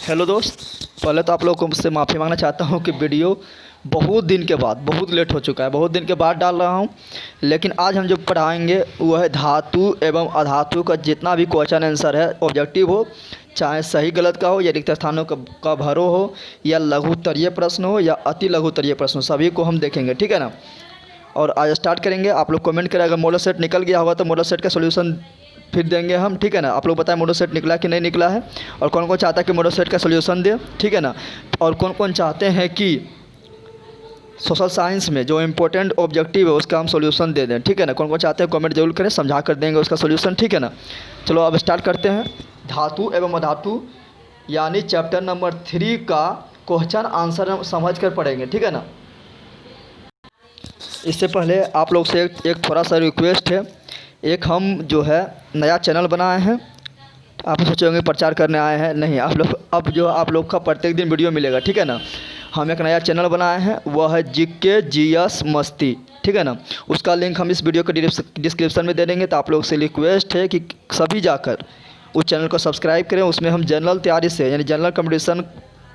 Hello दोस्त, पहले तो आप लोगों को से माफ़ी मांगना चाहता हूँ कि वीडियो बहुत दिन के बाद, बहुत लेट हो चुका है, बहुत दिन के बाद डाल रहा हूँ। लेकिन आज हम जो पढ़ाएंगे वो है धातु एवं अधातु का जितना भी क्वेश्चन आंसर है, ऑब्जेक्टिव हो, चाहे सही गलत का हो या रिक्त स्थानों का भरो हो या लघु उत्तरीय प्रश्न हो या अति लघु उत्तरीय प्रश्न हो, सभी को हम देखेंगे। ठीक है ना। और आज स्टार्ट करेंगे। आप लोग कमेंट करें, अगर मॉडल सेट निकल गया होगा तो मॉडल सेट का सोल्यूशन फिर देंगे हम। ठीक है ना। आप लोग बताएं मॉडल सेट निकला कि नहीं निकला है, और कौन कौन चाहता है कि मॉडल सेट का सोल्यूशन दे। ठीक है ना। और कौन कौन चाहते हैं कि सोशल साइंस में जो इम्पोर्टेंट ऑब्जेक्टिव है उसका हम सोल्यूशन दे दें। ठीक है ना। कौन कौन चाहते हैं कमेंट जरूर करें, समझा कर देंगे उसका सोल्यूशन। ठीक है ना। चलो अब स्टार्ट करते हैं। धातु एवं अधातु यानी चैप्टर नंबर 3 का क्वेश्चन आंसर हम समझ कर पढ़ेंगे। ठीक है ना। इससे पहले आप लोग से एक थोड़ा सा रिक्वेस्ट है। एक हम जो है नया चैनल बनाए हैं। आप सोचे होंगे प्रचार करने आए हैं, नहीं। आप लोग अब जो आप लोग का प्रत्येक दिन वीडियो मिलेगा। ठीक है ना। हम एक नया चैनल बनाए हैं, वह है जीके जीएस मस्ती। ठीक है ना। उसका लिंक हम इस वीडियो के डिस्क्रिप्शन में दे देंगे। तो आप लोग से रिक्वेस्ट है कि सभी जाकर उस चैनल को सब्सक्राइब करें। उसमें हम जनरल तैयारी से यानी जनरल कंपटीशन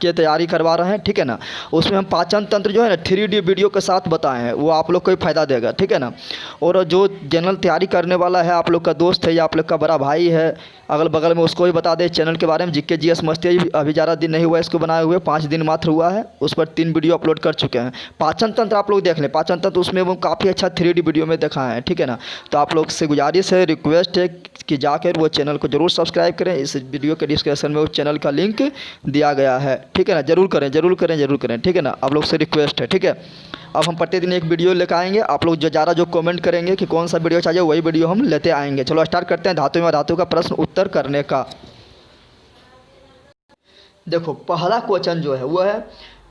की तैयारी करवा रहे हैं। ठीक है ना। उसमें हम पाचन तंत्र जो है ना 3D वीडियो के साथ बताए हैं, वो आप लोग को ही फ़ायदा देगा। ठीक है ना। और जो जनरल तैयारी करने वाला है, आप लोग का दोस्त है या आप लोग का बड़ा भाई है अगल बगल में, उसको भी बता दें चैनल के बारे में। जीके जीएस मस्ती अभी ज़्यादा दिन नहीं हुआ इसको बनाए हुए, 5 दिन मात्र हुआ है। उस पर 3 वीडियो अपलोड कर चुके हैं। पाचन तंत्र आप लोग देख लें, पाचन तंत्र उसमें वो काफ़ी अच्छा 3D वीडियो में दिखाए हैं। ठीक है ना। तो आप लोग से गुजारिश है, रिक्वेस्ट है कि जाकर वो चैनल को ज़रूर सब्सक्राइब करें। इस वीडियो के डिस्क्रिप्शन में उस चैनल का लिंक दिया गया है। ठीक है ना। ज़रूर करें, ज़रूर करें, ज़रूर करें। ठीक है ना। आप लोग से रिक्वेस्ट है। ठीक है। अब हम प्रतिदिन एक वीडियो लेकर आएंगे। आप लोग जो ज़्यादा जो कमेंट करेंगे कि कौन सा वीडियो चाहिए, वही वीडियो हम लेते आएंगे। चलो स्टार्ट करते हैं धातु में धातु का प्रश्न उत्तर करने का। देखो पहला क्वेश्चन जो है वो है,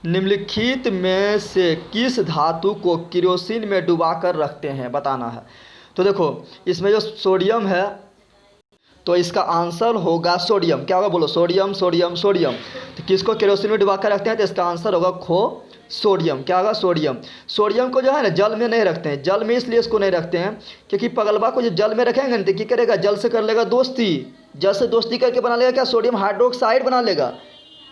निम्नलिखित में से किस धातु को केरोसिन में डुबाकर रखते हैं, बताना है। तो देखो इसमें जो सोडियम है तो इसका आंसर होगा सोडियम। क्या होगा बोलो, सोडियम सोडियम सोडियम। तो किसको केरोसिन में डुबा कर रखते हैं, तो इसका आंसर होगा सोडियम। क्या होगा, सोडियम। सोडियम को जो है ना जल में नहीं रखते हैं। जल में इसलिए इसको नहीं रखते हैं क्योंकि पगलबा को जब जल में रखेंगे ना तो क्या करेगा, जल से कर लेगा दोस्ती। जल से दोस्ती करके बना लेगा क्या, सोडियम हाइड्रोक्साइड बना लेगा।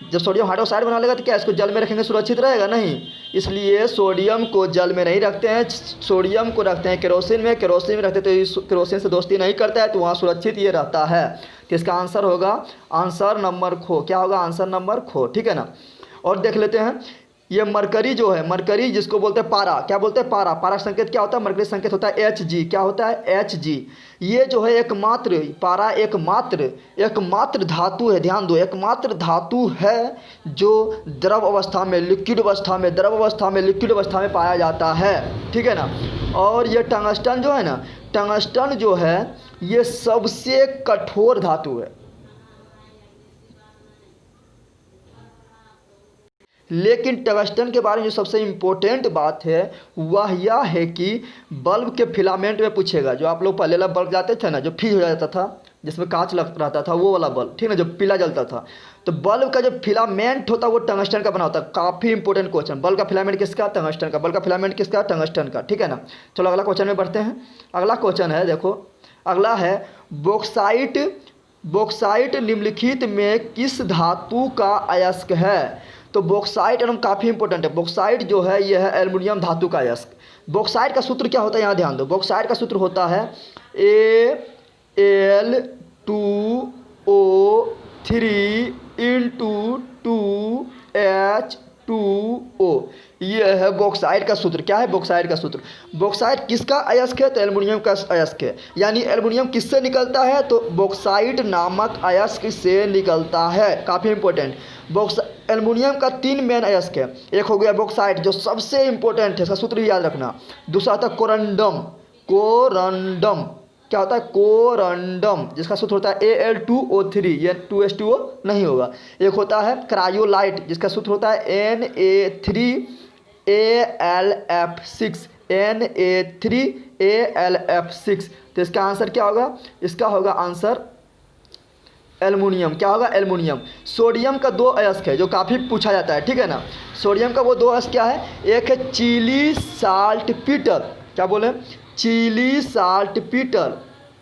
जब सोडियम हाइड्रोक्साइड बना लेगा तो क्या इसको जल में रखेंगे सुरक्षित रहेगा, नहीं। इसलिए सोडियम को जल में नहीं रखते हैं, सोडियम को रखते हैं केरोसिन में। केरोसिन में रखते तो केरोसिन से दोस्ती नहीं करता है, तो वहाँ सुरक्षित ये रहता है। तो इसका आंसर होगा आंसर नंबर खो। क्या होगा, आंसर नंबर खो। ठीक है ना। और देख लेते हैं, ये मरकरी जो है, मरकरी जिसको बोलते हैं पारा, क्या बोलते हैं पारा। पारा संकेत क्या होता है, मरकरी संकेत होता है Hg। क्या होता है, Hg। ये जो है एकमात्र पारा एकमात्र धातु है। ध्यान दो, एकमात्र धातु है जो द्रव अवस्था में, लिक्विड अवस्था में, द्रव अवस्था में, लिक्विड अवस्था में पाया जाता है। ठीक है ना। और ये टंगस्टन जो है ना, टंगस्टन जो है ये सबसे कठोर धातु है। लेकिन टंगस्टन के बारे में जो सबसे इम्पोर्टेंट बात है वह यह है कि बल्ब के फिलामेंट में पूछेगा। जो आप लोग पहले वाला बल्ब जाते थे ना, जो फ्यूज हो जाता था, जिसमें कांच लग रहता था, वो वाला बल्ब, ठीक ना, जो पीला जलता था, तो बल्ब का जो फिलामेंट होता है वो टंगस्टन का बना होता है। काफ़ी इंपॉर्टेंट क्वेश्चन। बल्ब का फिलामेंट किसका, टंगस्टन का। बल्ब का फिलामेंट किसका, टंगस्टन का। ठीक है ना। चलो अगला क्वेश्चन में बढ़ते हैं। अगला क्वेश्चन है, देखो अगला है बॉक्साइट। बॉक्साइट निम्नलिखित में किस धातु का अयस्क है। तो बॉक्साइट एकदम काफ़ी इंपॉर्टेंट है। बॉक्साइट जो है यह है एल्युमिनियम धातु का अयस्क। बॉक्साइट का सूत्र क्या होता है, यहाँ ध्यान दो। बॉक्साइट का सूत्र होता है Al2O3 ये है बॉक्साइट का सूत्र। क्या है बॉक्साइट का सूत्र। बॉक्साइट किसका अयस्क है, तो एल्युमिनियम का अयस्क है। यानी एल्युमिनियम किससे निकलता है, तो बॉक्साइट नामक अयस्क से निकलता है। काफ़ी इंपॉर्टेंट। एल्युमिनियम का 3 मेन अयस्क है। एक हो गया बॉक्साइट जो सबसे इंपॉर्टेंट है, इसका सूत्र भी याद रखना। दूसरा आता है कोरंडम। कोरंडम क्या होता है, कोरंडम, जिसका सूत्र होता है Al2O3, ये 2H2O नहीं होगा। एक होता है क्रायोलाइट, जिसका सूत्र होता है Na3Alf6, Na3Alf6। तो इसका आंसर क्या होगा, इसका होगा आंसर एल्युमिनियम। क्या होगा, एल्युमिनियम। सोडियम का 2 अयस्क है जो काफ़ी पूछा जाता है। ठीक है ना। सोडियम का वो 2 अयस्क क्या है, एक है चिली साल्ट पीटर। क्या बोले, Chile saltpetre.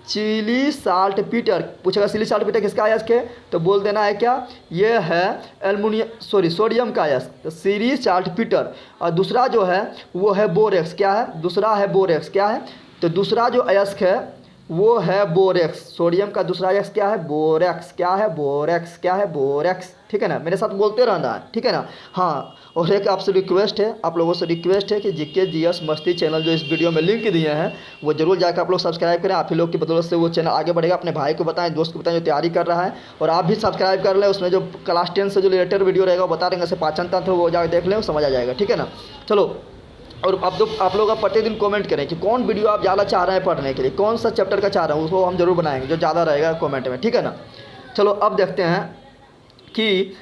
Chile saltpetre. पूछेगा सिली साल्ट पीटर किसका अयस्क है, तो बोल देना है क्या, ये है सोडियम का अयस्क, तो सिली साल्ट पीटर। और दूसरा जो है वो है बोरेक्स, क्या है, दूसरा है बोरेक्स, क्या है, तो दूसरा जो अयस्क है वो है बोरेक्स। सोडियम का दूसरा अयस्क क्या है, बोरेक्स, क्या है, बोरेक्स, क्या है, बोरेक्स। ठीक है ना, मेरे साथ बोलते रहना है, ठीक है ना। हाँ, और एक आपसे रिक्वेस्ट है, आप लोगों से रिक्वेस्ट है कि जीके जीएस मस्ती चैनल जो इस वीडियो में लिंक दिए हैं वो जरूर जाकर आप लोग सब्सक्राइब करें। आप ही लोग की बदौलत से वो चैनल आगे बढ़ेगा। अपने भाई को बताएं, दोस्त को बताएं जो तैयारी कर रहा है, और आप भी सब्सक्राइब कर लें। उसमें जो क्लास 10 से जो रिलेटेड वीडियो रहेगा वो बता देंगे, जैसे पाचन तंत्र वो जाकर देख लें, समझ आ जाएगा, ठीक है ना। चलो, और आप लोग प्रतिदिन कमेंट करें कि कौन वीडियो आप ज़्यादा चाह रहे हैं पढ़ने के लिए, कौन सा चैप्टर का चाह रहे हैं, उसको हम जरूर बनाएंगे जो ज़्यादा रहेगा कमेंट में, ठीक है ना। चलो अब देखते हैं कि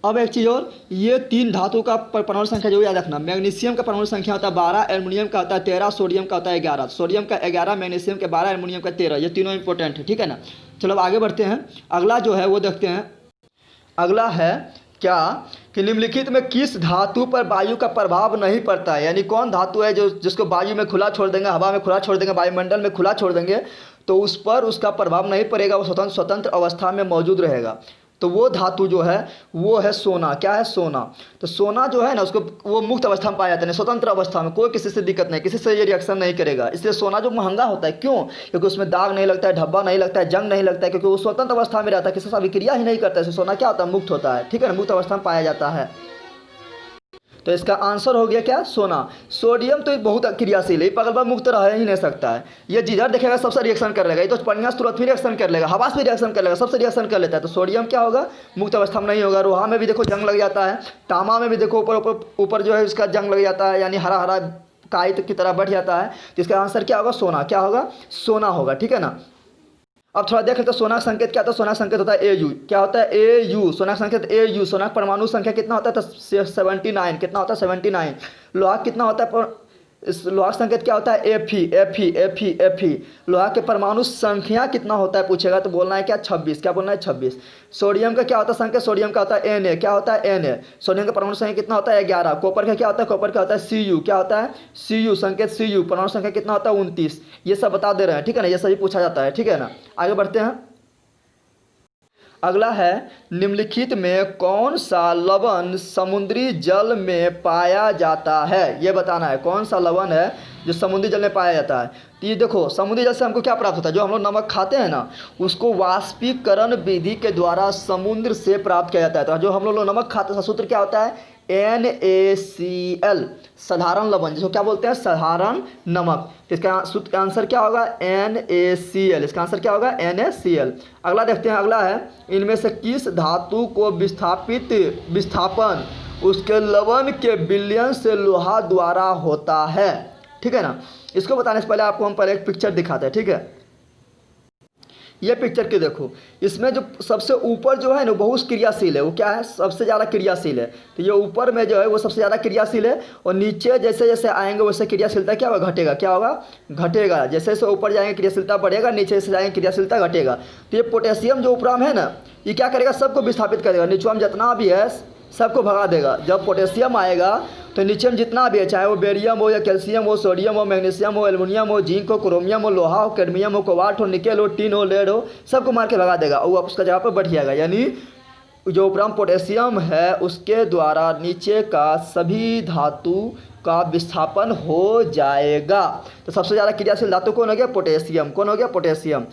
अब एक चीज़ और, ये 3 धातु का परमाणु संख्या जो याद रखना। मैग्नीशियम का परमाणु संख्या होता है 12, एल्युमिनियम का होता है 13, सोडियम का होता है 11। सोडियम का 11, मैग्नीशियम का 12, एल्युमिनियम का 13, ये तीनों इंपॉर्टेंट है, ठीक है ना। चलो अब आगे बढ़ते हैं। अगला जो है वो देखते हैं। अगला है क्या कि निम्नलिखित में किस धातु पर वायु का प्रभाव नहीं पड़ता है, यानी कौन धातु है जो जिसको वायु में खुला छोड़ देंगे, हवा में खुला छोड़ देंगे, वायुमंडल में खुला छोड़ देंगे तो उस पर उसका प्रभाव नहीं पड़ेगा, वो स्वतंत्र अवस्था में मौजूद रहेगा। तो वो धातु जो है वो है सोना, क्या है, सोना। तो सोना जो है ना उसको वो मुक्त अवस्था में पाया जाता है, स्वतंत्र अवस्था में, कोई किसी से दिक्कत नहीं, किसी से ये रिएक्शन नहीं करेगा। इसलिए सोना जो महंगा होता है, क्यों, क्योंकि उसमें दाग नहीं लगता है, धब्बा नहीं लगता है, जंग नहीं लगता है, क्योंकि वो स्वतंत्र अवस्था में रहता है, किसी से अभिक्रिया ही नहीं करता है। सोना क्या होता है, मुक्त होता है, ठीक है ना, मुक्त अवस्था में पाया जाता है। तो इसका आंसर हो गया क्या, सोना। सोडियम तो बहुत क्रियाशील है, पगल मुक्त रह ही नहीं सकता है। ये जिधर देखेगा सबसे रिएक्शन कर लेगा, ये तो पनिया से तुरंत भी रिएक्शन कर लेगा, हवा से भी रिएक्शन कर लेगा, सबसे रिएक्शन कर लेता है। तो सोडियम क्या होगा, मुक्त अवस्था में नहीं होगा। लोहा में भी देखो जंग लग जाता है, तांबा में भी देखो ऊपर जो है उसका जंग लग जाता है, यानी हरा हरा काई की तरह बढ़ जाता है। तो इसका आंसर क्या होगा, सोना, क्या होगा, सोना होगा, ठीक है ना। अब थोड़ा देख लेते हैं सोना संकेत क्या होता है। सोना संकेत होता है AU, क्या होता है, AU, सोना संकेत AU। सोना परमाणु संख्या कितना होता है, तो 79, कितना होता है, 79। लोहा कितना होता है, इस लोहा संकेत क्या होता है, Fe। लोहा के परमाणु संख्या कितना होता है पूछेगा तो बोलना है क्या, 26, क्या बोलना है, 26। सोडियम का क्या होता है संकेत, सोडियम का होता है Na, क्या होता है, Na। सोडियम का परमाणु संख्या कितना होता है, 11। कॉपर का क्या होता है, कॉपर का होता है Cu, क्या होता है, Cu, संकेत Cu, परमाणु संख्या कितना होता है, 29। ये सब बता दे रहे हैं, ठीक है ना, ये सभी पूछा जाता है, ठीक है ना। आगे बढ़ते हैं। अगला है, निम्नलिखित में कौन सा लवण समुद्री जल में पाया जाता है, ये बताना है, कौन सा लवण है जो समुद्री जल में पाया जाता है। तो ये देखो, समुद्री जल से हमको क्या प्राप्त होता है, जो हम लोग नमक खाते हैं ना उसको वाष्पीकरण विधि के द्वारा समुद्र से प्राप्त किया जाता है। तो जो हम लोग नमक खाते हैं सूत्र क्या होता है, NaCl, साधारण लवण, जिसको क्या बोलते हैं, साधारण नमक। तो इसका आंसर क्या होगा, NaCl, इसका आंसर क्या होगा, NaCl। अगला देखते हैं। अगला है, इनमें से किस धातु को विस्थापन उसके लवण के विलयन से लोहा द्वारा होता है, ठीक है ना। इसको बताने से पहले आपको हम पहले एक पिक्चर दिखाते हैं, ठीक है। ये पिक्चर के देखो, इसमें जो सबसे ऊपर जो है ना बहुत क्रियाशील है, वो क्या है, सबसे ज़्यादा क्रियाशील है। तो ये ऊपर में जो है वो सबसे ज़्यादा क्रियाशील है, और नीचे जैसे जैसे आएंगे वैसे क्रियाशीलता क्या होगा, घटेगा, क्या होगा, घटेगा। जैसे जैसे ऊपर जाएंगे क्रियाशीलता बढ़ेगा, नीचे से जाएंगे क्रियाशीलता घटेगा। तो ये पोटेशियम जो ऊपर में है ना, ये क्या करेगा, सबको विस्थापित कर देगा, नीचे में जितना भी है सबको भगा देगा। जब पोटेशियम आएगा तो नीचे में जितना भी है, चाहे वो बेरियम हो या कैल्शियम हो, सोडियम हो, मैग्नीशियम हो, एल्युमिनियम हो, जिंक हो, क्रोमियम हो, लोहा हो, कैडमियम हो, कोबाल्ट हो, निकेल हो, टिन हो, लेड हो, सबको मार के भगा देगा और वो उसका जगह पर बढ़ जाएगा। यानी जो ऊपर पोटेशियम है उसके द्वारा नीचे का सभी धातु का विस्थापन हो जाएगा। तो सबसे ज़्यादा क्रियाशील धातु कौन हो गया, पोटेशियम। कौन हो गया, पोटेशियम।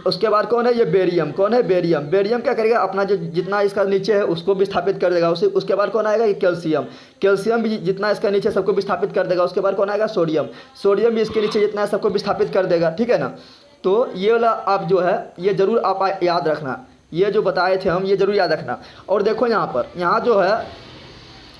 उसके बाद कौन है, ये बेरियम। कौन है, बेरियम। बेरियम क्या करेगा, अपना जो जितना इसका नीचे है उसको विस्थापित कर देगा। उसके बाद कौन आएगा, ये कैल्शियम। कैल्शियम भी जितना इसका नीचे सबको विस्थापित कर देगा। उसके बाद कौन आएगा, सोडियम। सोडियम भी इसके नीचे जितना है सबको विस्थापित कर देगा, ठीक है ना। तो ये वाला आप जो है ये जरूर आप याद रखना, ये जो बताए थे हम ये जरूर याद रखना। और देखो यहाँ पर, यहाँ जो है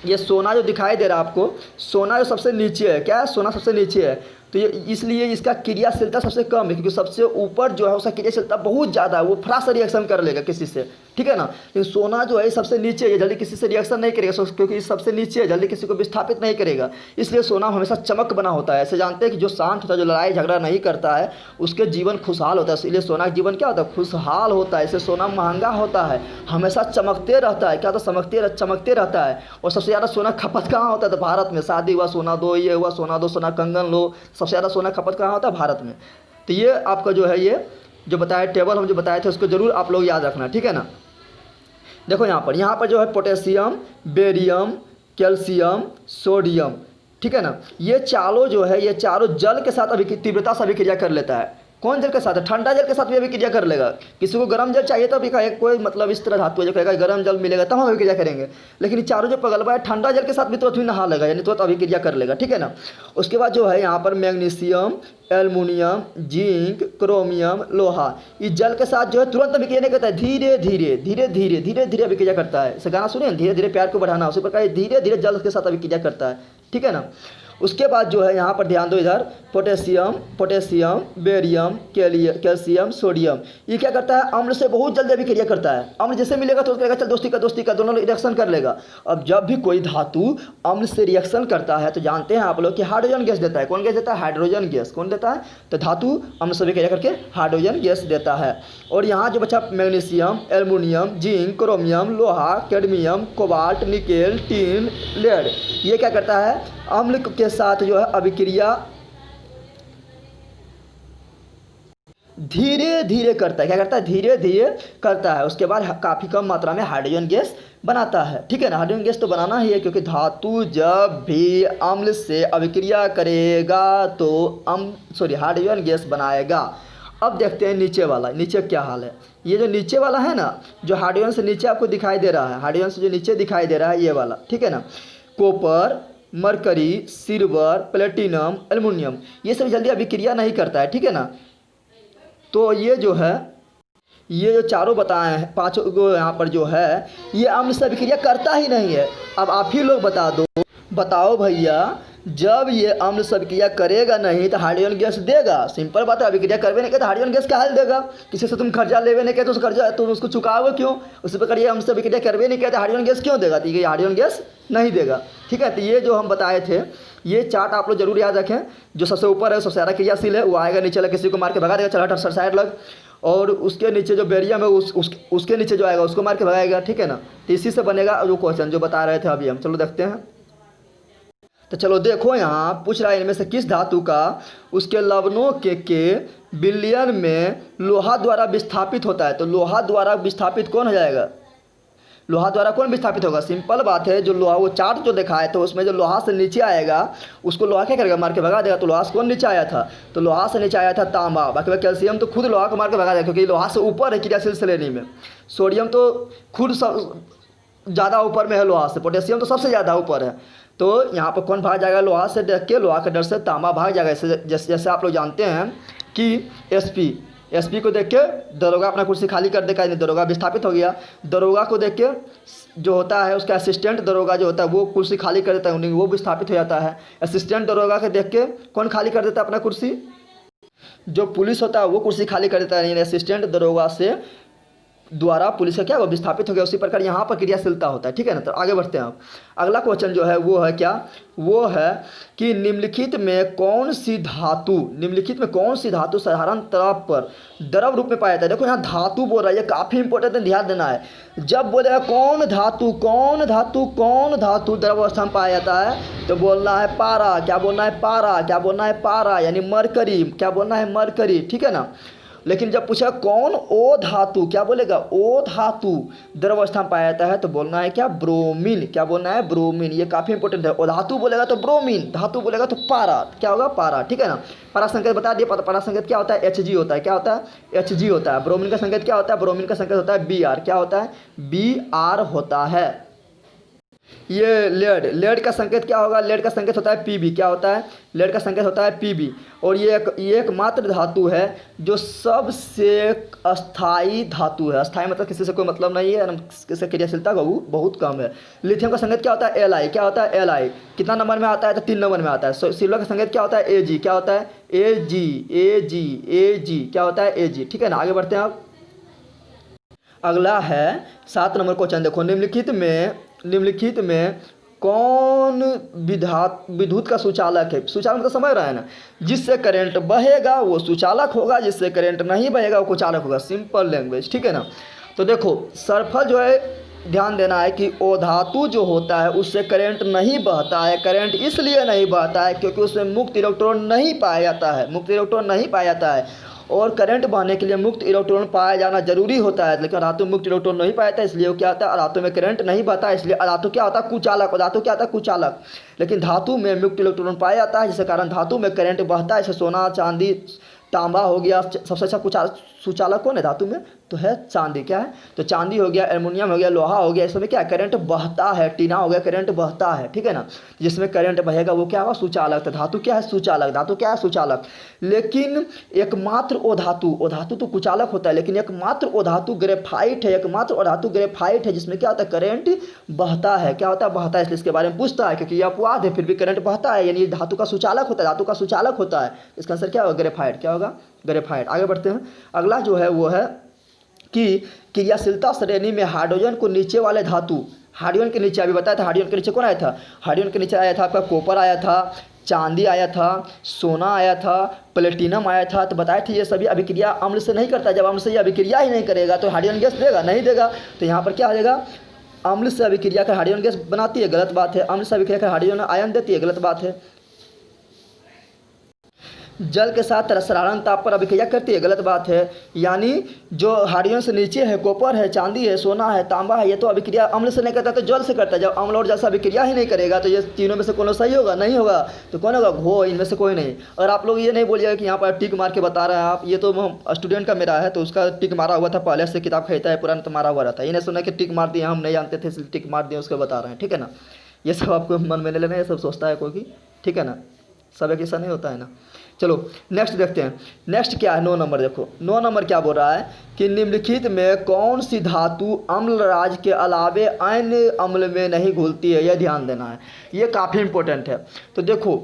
ये सोना जो दिखाई दे रहा है आपको, सोना जो सबसे नीचे है, क्या है, सोना सबसे नीचे है। तो तो ये इसलिए इसका क्रियाशीलता सबसे कम है, क्योंकि सबसे ऊपर जो है उसका क्रियाशीलता बहुत ज़्यादा है, वो फटाक से रिएक्शन कर लेगा किसी से, ठीक है ना। लेकिन सोना जो है सबसे नीचे है, जल्दी किसी से रिएक्शन नहीं करेगा, क्योंकि सबसे नीचे है, जल्दी किसी को विस्थापित नहीं करेगा। इसलिए सोना हमेशा चमक बना होता है। ऐसे जानते हैं कि जो शांत होता है, जो लड़ाई झगड़ा नहीं करता है, उसके जीवन खुशहाल होता है। इसलिए सोना का जीवन क्या होता है, खुशहाल होता है। इससे सोना महंगा होता है, हमेशा चमकते रहता है। क्या होता है, चमकते रहता है। और सबसे ज़्यादा सोना खपत कहाँ होता है, तो भारत में। शादी हुआ सोना दो, ये हुआ सोना दो, सोना कंगन लो, सबसे ज़्यादा सोना खपत कहाँ होता है, भारत में। तो ये आपका जो है, ये जो बताया टेबल हम जो बताए थे, उसको जरूर आप लोग याद रखना, ठीक है ना। देखो यहाँ पर जो है पोटेशियम, बेरियम, कैल्शियम, सोडियम, ठीक है ना। ये चारों जो है, ये चारों जल के साथ तीव्रता से अभिक्रिया कर लेता है। कौन जल के साथ है, ठंडा जल के साथ भी अभिक्रिया कर लेगा। किसी को गर्म जल चाहिए तो अभी कोई मतलब इस तरह धातु है जो कहेगा गर्म जल मिलेगा तब हम अभिक्रिया करेंगे। लेकिन ये चारों जो पगलवा है, ठंडा जल के साथ भी तुरंत ही नहा लेगा, यानी तुरंत अभिक्रिया कर लेगा, ठीक है ना। उसके बाद जो है यहाँ पर मैग्नीशियम, एल्युमिनियम, जिंक, क्रोमियम, लोहा, इस जल के साथ जो है तुरंत अभिक्रिया नहीं करता है, धीरे धीरे धीरे धीरे धीरे धीरे अभिक्रिया करता है। इसे गाना सुनिए, धीरे धीरे प्यार को बढ़ाना, उसी प्रकार धीरे धीरे जल के साथ अभिक्रिया करता है, ठीक है ना। उसके बाद जो है यहाँ पर ध्यान दो, इधर पोटेशियम, बेरियम, कैल्शियम, सोडियम, ये क्या करता है, अम्ल से बहुत जल्दी अभिक्रिया करता है। अम्ल जैसे मिलेगा तो कहेगा चल दोस्ती का दोनों रिएक्शन कर लेगा। अब जब भी कोई धातु अम्ल से रिएक्शन करता है तो जानते हैं आप लोग कि हाइड्रोजन गैस देता है। कौन गैस देता है, हाइड्रोजन गैस। कौन देता है, तो धातु अम्ल से अभिक्रिया करके हाइड्रोजन गैस देता है। और यहाँ जो बचा मैग्नीशियम, एल्युमिनियम, जिंक, क्रोमियम, लोहा, cadmium, cobalt, nickel, tin, lead, ये क्या करता है, अम्ल के साथ जो है अभिक्रिया धीरे धीरे करता है। क्या करता है, धीरे धीरे करता है। उसके बाद काफ़ी कम मात्रा में हाइड्रोजन गैस बनाता है, ठीक है ना। हाइड्रोजन गैस तो बनाना ही है, क्योंकि धातु जब भी अम्ल से अभिक्रिया करेगा तो हाइड्रोजन गैस बनाएगा। अब देखते हैं नीचे वाला, नीचे क्या हाल है। ये जो नीचे वाला है ना, जो हाइड्रोजन से नीचे आपको दिखाई दे रहा है, हाइड्रोजन से जो नीचे दिखाई दे रहा है, ये वाला, ठीक है ना। Copper, mercury, silver, platinum, aluminium, ये सब जल्दी अभिक्रिया नहीं करता है, ठीक है ना। तो ये जो है, ये जो चारों बताए हैं, पांचों को यहाँ पर जो है, ये अम्ल से अभिक्रिया करता ही नहीं है। अब आप ही लोग बताओ भैया, जब ये अम्ल से अभिक्रिया करेगा नहीं तो हाइड्रोजन गैस देगा। सिंपल बात है, अभिक्रिया करवे नहीं कहते हाइड्रोजन गैस क्या हाल देगा। किसी से तुम कर्जा लेवे नहीं कहते, उस कर्जा तुम उसको चुकाओगे क्यों। उसी प्रकार ये अम्ल से अभिक्रिया करवे नहीं कहते हाइड्रोजन गैस क्यों देगा, तो ये हाइड्रोजन गैस नहीं देगा, ठीक है। तो ये जो हम बताए थे, ये चार्ट आप लोग जरूर याद रखें। जो सबसे ऊपर है सबसे ज़्यादा क्रियाशील है, वो आएगा नीचे लग किसी को मार के भगा देगा, चल हट साइड लग। और उसके नीचे जो बेरियम है उसके नीचे जो आएगा उसको मार के भगाएगा, ठीक है ना। तो इसी से बनेगा जो क्वेश्चन जो बता रहे थे अभी हम। चलो देखते हैं। तो चलो देखो, यहाँ पूछ रहा है इनमें से किस धातु का उसके लवणों के विलयन में लोहा द्वारा विस्थापित होता है। तो लोहा द्वारा विस्थापित कौन हो जाएगा, लोहा द्वारा कौन विस्थापित होगा। सिंपल बात है, जो लोहा वो चार्ट जो देखा है तो उसमें जो लोहा से नीचे आएगा उसको लोहा क्या करेगा, मार के भगा देगा। तो लोहा से कौन नीचे आया था, तो लोहा से नीचे आया था तांबा। बाकी कैल्शियम तो खुद लोहा को मार के भगा देगा, क्योंकि लोहा से ऊपर है क्रियाशील श्रेणी में। सोडियम तो खुद ज़्यादा ऊपर में है लोहा से, पोटेशियम तो सबसे ज़्यादा ऊपर है। तो यहाँ पर कौन भाग जाएगा, लोहा से देख के, लोहा के डर से तांबा भाग जाएगा। जैसे आप लोग जानते हैं कि एसपी को देख के दरोगा अपना कुर्सी खाली कर देगा, यानी दरोगा विस्थापित हो गया। दरोगा को देख के जो होता है उसका असिस्टेंट दरोगा जो होता है वो कुर्सी खाली कर देता है, वो विस्थापित हो जाता है। असिस्टेंट दरोगा के देख के कौन खाली कर देता है अपना कुर्सी, जो पुलिस होता है वो कुर्सी खाली कर देता है, यानी असिस्टेंट दरोगा से द्वारा पुलिस का क्या वो विस्थापित हो गया। उसी प्रकार यहाँ पर क्रियाशीलता होता है, ठीक है ना। तो आगे बढ़ते हैं आप। अगला क्वेश्चन जो है वो है क्या, वो है कि निम्नलिखित में कौन सी धातु साधारण तौर पर द्रव रूप में पाया जाता है। देखो यहाँ धातु बोल रहा है, ये काफ़ी इंपॉर्टेंट है, ध्यान देना है। जब बोलेगा कौन धातु द्रव अवस्था में पाया जाता है, तो बोलना है पारा। क्या बोलना है, पारा, यानी मरकरी। क्या बोलना है, मरकरी, ठीक है ना। लेकिन जब पूछा कौन ओ धातु, क्या बोलेगा, ओ धातु द्रव अवस्था में पाया जाता है, तो बोलना है क्या, ब्रोमीन। क्या बोलना है, ब्रोमीन। ये काफ़ी इंपॉर्टेंट है। ओ धातु बोलेगा तो ब्रोमीन, धातु बोलेगा तो पारा। क्या होगा, पारा, ठीक है ना। पारा संकेत बता दिए। पारा संकेत क्या होता है, Hg होता है। क्या होता है, Hg होता है। ब्रोमीन का संकेत क्या होता है, ब्रोमीन का संकेत होता है Br। क्या होता है, Br होता है। ये लेड का संकेत क्या होगा? लेड का संकेत होता है Pb। क्या होता है? लेड का संकेत होता है Pb। और ये एकमात्र धातु है जो सबसे अस्थाई धातु है। अस्थाई मतलब किसी से कोई मतलब नहीं है, किसी क्रियाशीलता का बहुत कम है। लिथियम का संकेत क्या होता है? Li। क्या होता है? Li। कितना नंबर में आता है? तो 3 नंबर में आता है। सिल्वर का संकेत क्या होता है? Ag। क्या होता है? Ag। क्या होता है? Ag। ठीक है ना, आगे बढ़ते हैं आप। अगला है 7 नंबर क्वेश्चन। देखो, निम्नलिखित में कौन विद्युत का सुचालक है? सुचालक मतलब समझ रहा है ना, जिससे करंट बहेगा वो सुचालक होगा, जिससे करंट नहीं बहेगा वो कुचालक होगा। सिंपल लैंग्वेज, ठीक है ना। तो देखो, सरफल जो है, ध्यान देना है कि वो धातु जो होता है उससे करंट नहीं बहता है। करंट इसलिए नहीं बहता है क्योंकि उसमें मुक्त इलेक्ट्रॉन नहीं पाया जाता है, मुक्त इलेक्ट्रॉन नहीं पाया जाता है। और करंट बहने के लिए मुक्त इलेक्ट्रॉन पाया जाना जरूरी होता है, लेकिन धातु में मुक्त इलेक्ट्रॉन नहीं पाया जाता है, इसलिए वो क्या होता है? धातु में करंट नहीं बहता है, इसलिए धातु क्या होता है? कुचालक। धातु क्या होता है? कुचालक। लेकिन धातु में मुक्त इलेक्ट्रॉन पाया जाता है, जिसके कारण धातु में करंट बहता है। जैसे सोना, चांदी, तांबा हो गया। सबसे अच्छा सुचालक कौन है धातु में? तो है चांदी। क्या है? तो चांदी हो गया, एल्युमिनियम हो गया, लोहा हो गया, इसमें क्या है? करंट बहता है। टीना हो गया, करंट बहता है, ठीक है ना। जिसमें करंट बहेगा वो क्या होगा? सुचालक। तो धातु क्या है? सुचालक। धातु क्या है? सुचालक। लेकिन एकमात्र ओ धातु तो कुचालक होता है, लेकिन एकमात्र ओ धातु ग्रेफाइट है। एकमात्र ओ धातु ग्रेफाइट है जिसमें क्या होता है? करंट बहता है। क्या होता है? बहता है। इसलिए इसके बारे में पूछता है, क्योंकि ये अपवाद है, फिर भी करंट बहता है, यानी धातु का सुचालक होता है। धातु का सुचालक होता है। इसका आंसर क्या होगा? ग्रेफाइट। क्या होगा? ग्रेफाइट। आगे बढ़ते हैं। अगला जो है वो है कि क्रियाशीलता श्रेणी में हाइड्रोजन को नीचे वाले धातु, हाइड्रोजन के नीचे, अभी बताया था हाइड्रोजन के नीचे कौन आया था? हाइड्रोजन के नीचे आया था आपका कॉपर आया था, चांदी आया था, सोना आया था, प्लेटिनम आया था। तो बताए थे ये सभी अभिक्रिया अम्ल से नहीं करता। जब अम्ल से ये अभिक्रिया ही नहीं करेगा तो हाइड्रोजन गैस देगा? नहीं देगा। तो यहाँ पर क्या आ जाएगा? अम्ल से अभिक्रिया कर हाइड्रोजन गैस बनाती है, गलत बात है। अम्ल से अभिक्रिया कर हाइड्रोजन आयन देती है, गलत बात है। जल के साथ साधारण ताप पर अभिक्रिया करती है, गलत बात है। यानी जो हाइड्रोजन से नीचे है, कॉपर है, चांदी है, सोना है, तांबा है, ये तो अभिक्रिया अम्ल से नहीं करता तो जल से करता है। जब अम्ल और जल से अभिक्रिया ही नहीं करेगा तो ये तीनों में से कौन सही होगा? नहीं होगा। तो कौन होगा? घो। इनमें से कोई नहीं। और आप लोग ये नहीं बोलिएगा कि यहाँ पर टिक मार के बता रहे हैं आप, ये तो स्टूडेंट का मेरा है तो उसका टिक मारा हुआ था, पहले से किताब खरीदा है, पुराना तो मारा हुआ रहता है। ये नहीं सुना कि टिक मार दिया, हम नहीं जानते थे इसलिए टिक मार दिया, उसको बता रहे हैं, ठीक है ना। ये सब आपको मन में नहीं लेना, ये सब सोचता है कोई, ठीक है ना। सब एक ऐसा नहीं होता है ना। चलो नेक्स्ट देखते हैं। नेक्स्ट क्या है? 9 नंबर। देखो 9 नंबर क्या बोल रहा है कि निम्नलिखित में कौन सी धातु अम्लराज के अलावे अन्य अम्ल में नहीं घुलती है? यह ध्यान देना है, ये काफ़ी इंपॉर्टेंट है। तो देखो,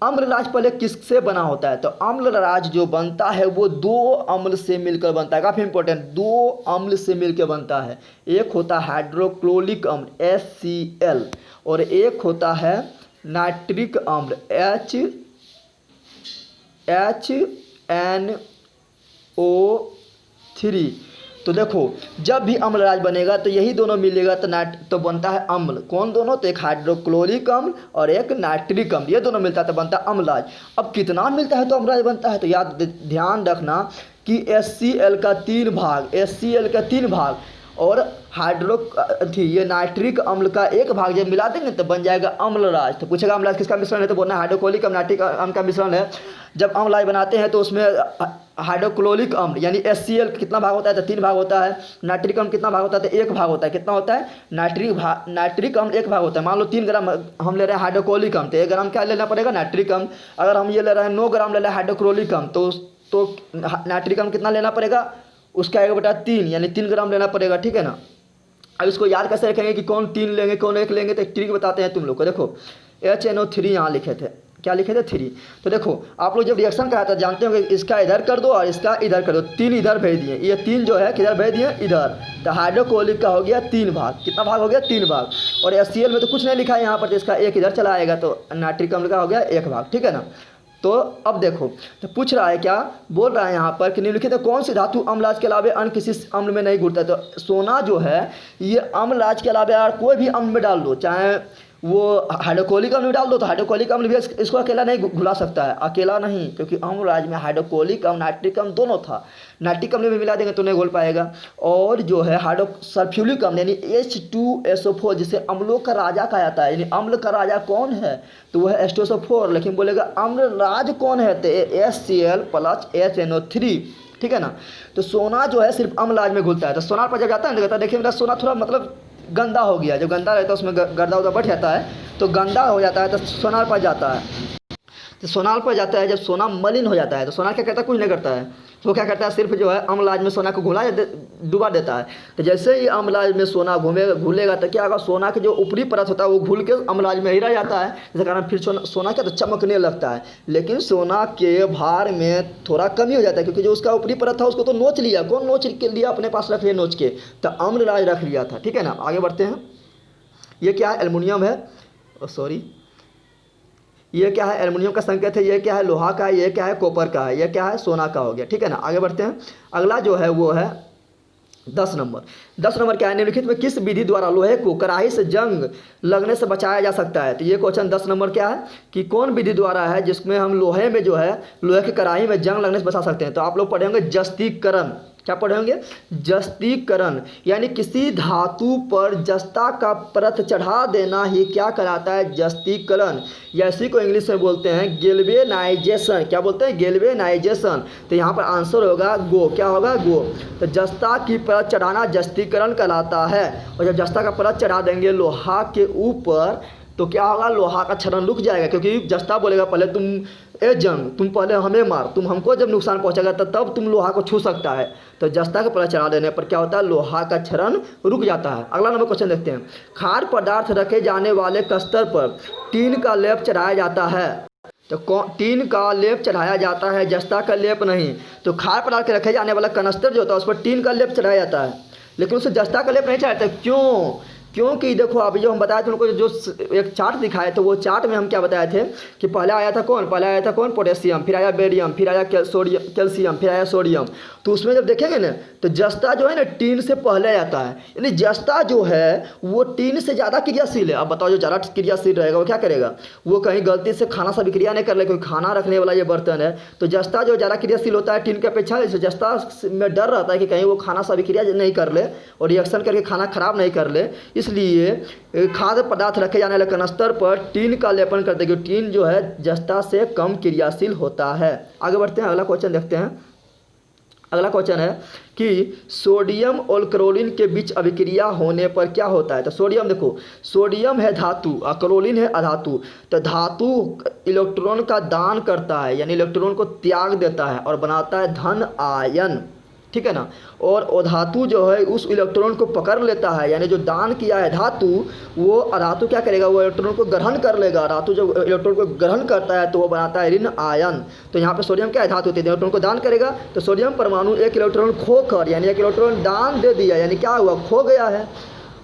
अम्लराज पहले किससे बना होता है? तो अम्लराज जो बनता है वो 2 अम्ल से मिलकर बनता है। काफ़ी इंपॉर्टेंट, 2 अम्ल से मिलकर बनता है। एक होता है हाइड्रोक्लोरिक अम्ल HCl, और एक होता है नाइट्रिक अम्ल HNO3। तो देखो, जब भी अम्लराज बनेगा तो यही दोनों मिलेगा तो बनता है अम्ल। कौन दोनों? तो एक हाइड्रोक्लोरिक अम्ल और एक नाइट्रिक अम्ल, ये दोनों मिलता है तो बनता है अम्लराज। अब कितना मिलता है तो अम्लराज बनता है? तो याद ध्यान रखना कि HCl का 3 भाग, HCl का 3 भाग और ये नाइट्रिक अम्ल का 1 भाग जब मिला देंगे तो बन जाएगा अम्लराज। तो पूछेगा अम्लराज किसका मिश्रण है? तो बोलना हाइड्रोक्लोरिक अम्ल नाइट्रिक अम्ल का मिश्रण है। जब अम्लराज बनाते हैं तो उसमें हाइड्रोक्लोरिक अम्ल यानी HCl कितना भाग होता है? तो 3 भाग होता है। नाइट्रिक अम्ल कितना भाग होता है? तो 1 भाग होता है। कितना होता है? नाइट्रिक अम्ल 1 भाग होता है। मान लो 3 ग्राम हम ले रहे हैं हाइड्रोक्लोरिक अम्ल, तो 1 ग्राम क्या लेना पड़ेगा? नाइट्रिक अम्ल। अगर हम ये ले रहे हैं 9 ग्राम ले रहे हैं हाइड्रोक्लोरिक अम्ल, तो नाइट्रिक अम्ल कितना लेना पड़ेगा? उसका 1/3 यानी 3 ग्राम लेना पड़ेगा, ठीक है ना। अब इसको याद कैसे रखेंगे कि कौन 3 लेंगे कौन 1 लेंगे? तो एक ट्रिक बताते हैं तुम लोग को। देखो HNO3 यहाँ लिखे थे, क्या लिखे थे? 3। तो देखो, आप लोग जब रिएक्शन कराया था जानते होंगे, इसका इधर कर दो और इसका इधर कर दो, 3 इधर भेज दिए। ये 3 जो है किधर भेज दिए? इधर। तो हाइड्रोक्लोरिक का हो गया 3 भाग। कितना भाग हो गया? 3 भाग। और HCl में तो कुछ नहीं लिखा है यहाँ पर, तो इसका 1 इधर चला आएगा, तो नाइट्रिक अम्ल का हो गया 1 भाग, ठीक है ना। तो अब देखो, तो पूछ रहा है, क्या बोल रहा है यहाँ पर कि निम्नलिखित कौन सी धातु अम्लराज के अलावा अन्य किसी अम्ल में नहीं घुलता है? तो सोना जो है ये अम्लराज के अलावा यार कोई भी अम्ल में डाल दो, चाहे वो हाइड्रोक्लोरिक अम्ल में डाल दो, तो हाइड्रोक्लोरिक अम्ल भी इसको अकेला नहीं घुला सकता है, अकेला नहीं, क्योंकि अम्लराज में हाइड्रोक्लोरिक अम्ल नाइट्रिक अम्ल दोनों था। नाइट्रिक अम्ल में मिला देंगे तो नहीं घोल पाएगा। और जो है सल्फ्यूरिक अम्ल यानी H2SO4, जिसे अम्लों का राजा कहा जाता है, यानी अम्ल का राजा कौन है? तो वह है H2SO4। लेकिन बोलेगा अम्लराज कौन है? तो HCl प्लस HNO3, ठीक है ना। तो सोना जो है सिर्फ अम्लराज में घुलता है। तो सोना पर जब जाता है तो कहता है देखिए मेरा सोना थोड़ा मतलब गंदा हो गया, जब गंदा रहता है उसमें गर्दा उर्दा बढ़ जाता है तो गंदा हो जाता है तो सोनार पर जाता है। तो सोनार पर जाता है, जब सोना मलिन हो जाता है तो सोनार क्या करता है, कुछ नहीं करता है, वो क्या करता है सिर्फ जो है अम्लाज में सोना को डुबा देता है। तो जैसे ही अम्लाज में सोना घुलेगा तो क्या होगा, सोना के जो ऊपरी परत होता है वो घुल के अम्लाज में ही रह जाता है, जिसके कारण फिर सोना क्या तो चमकने लगता है। लेकिन सोना के भार में थोड़ा कमी हो जाता है, क्योंकि जो उसका ऊपरी परत था उसको तो नोच लिया, कौन नोच के लिया, अपने पास रख लिया नोच के, तो अम्लराज रख लिया था। ठीक है ना, आगे बढ़ते हैं। ये क्या है, एल्युमिनियम है, सॉरी ये क्या है, एल्युमिनियम का संकेत है, ये क्या है, लोहा का है, ये क्या है, कॉपर का है, ये क्या है, सोना का हो गया। ठीक है ना, आगे बढ़ते हैं। अगला जो है वो है 10 नंबर क्या है, निम्नलिखित में किस विधि द्वारा लोहे को कड़ाही से जंग लगने से बचाया जा सकता है। तो ये क्वेश्चन 10 नंबर क्या है कि कौन विधि द्वारा है जिसमें हम लोहे में जो है लोहे की कड़ाही में जंग लगने से बचा सकते हैं। तो आप लोग पढ़ेंगे जस्तीकरण, क्या पढ़ेंगे, जस्तीकरण, यानी किसी धातु पर जस्ता का परत चढ़ा देना ही क्या कराता है, जस्तीकरण, या इसी को इंग्लिश में बोलते हैं गैल्वेनाइजेशन। क्या बोलते हैं, गैल्वेनाइजेशन। तो यहाँ पर आंसर होगा गो, क्या होगा, गो। तो जस्ता की परत चढ़ाना जस्तीकरण कहलाता है। और जब जस्ता का परत चढ़ा देंगे लोहा के ऊपर तो क्या होगा, लोहा का क्षरण रुक जाएगा, क्योंकि जस्ता बोलेगा पहले तुम ए जंग, तुम पहले हमें मार, तुम हमको जब नुकसान पहुंचेगा तब तुम लोहा को छू सकता है। तो जस्ता का परत चढ़ा देने पर क्या होता है, लोहा का क्षरण रुक जाता है। अगला नंबर क्वेश्चन देखते हैं। खाद्य पदार्थ रखे जाने वाले कस्तर पर टीन का लेप चढ़ाया जाता है। तो टीन का लेप चढ़ाया जाता है, जस्ता का लेप नहीं। तो खाद्य पदार्थ रखे जाने वाला कनस्तर जो होता है उस पर टीन का लेप चढ़ाया जाता है, लेकिन उसे जस्ता का लेप नहीं चढ़ाते। क्यों, क्योंकि देखो अभी जो हम बताए थे उनको जो एक चार्ट दिखाए थे, वो चार्ट में हम क्या बताए थे कि पहले आया था कौन, पोटेशियम, फिर आया बेरियम, फिर आया कैल्शियम, फिर आया सोडियम। तो उसमें जब देखेंगे ना तो जस्ता जो है ना टीन से पहले आता है, यानी जस्ता जो है वो टीन से ज़्यादा क्रियाशील है। अब बताओ जो ज़्यादा क्रियाशील रहेगा वो क्या करेगा, वो कहीं गलती से खाना सा विक्रिया नहीं कर ले, क्योंकि खाना रखने वाला ये बर्तन है। तो जस्ता जो ज़्यादा क्रियाशील होता है टीन की अपेक्षा, इससे जस्ता में डर रहता है कि कहीं वो खाना सा विक्रिया नहीं कर ले और रिएक्शन करके खाना खराब नहीं कर ले, इसलिए खाद्य पदार्थ रखे जाने वाले कनस्तर पर टीन का लेपन करते हैं, टीन जो है जस्ता से कम क्रियाशील होता है। आगे बढ़ते हैं, अगला क्वेश्चन देखते हैं। अगला क्वेश्चन है कि सोडियम और क्लोरीन के बीच अभिक्रिया होने पर क्या होता है। तो सोडियम देखो, सोडियम है धातु और क्लोरीन है अधातु। तो धातु इलेक्ट्रॉन का दान करता है, यानी इलेक्ट्रॉन को त्याग देता है और बनाता है धन आयन, ठीक है ना। और अधातु जो है उस इलेक्ट्रॉन को पकड़ लेता है, यानी जो दान किया है धातु, वो अधातु क्या करेगा, वो इलेक्ट्रॉन को ग्रहण कर लेगा। धातु जब इलेक्ट्रॉन को ग्रहण करता है तो वो बनाता है ऋण आयन। तो यहाँ पे सोडियम क्या है, धातु होती है, इलेक्ट्रॉन को दान करेगा। तो सोडियम परमाणु एक इलेक्ट्रॉन खोकर, यानी एक इलेक्ट्रॉन दान दे दिया, यानी क्या हुआ, खो गया है,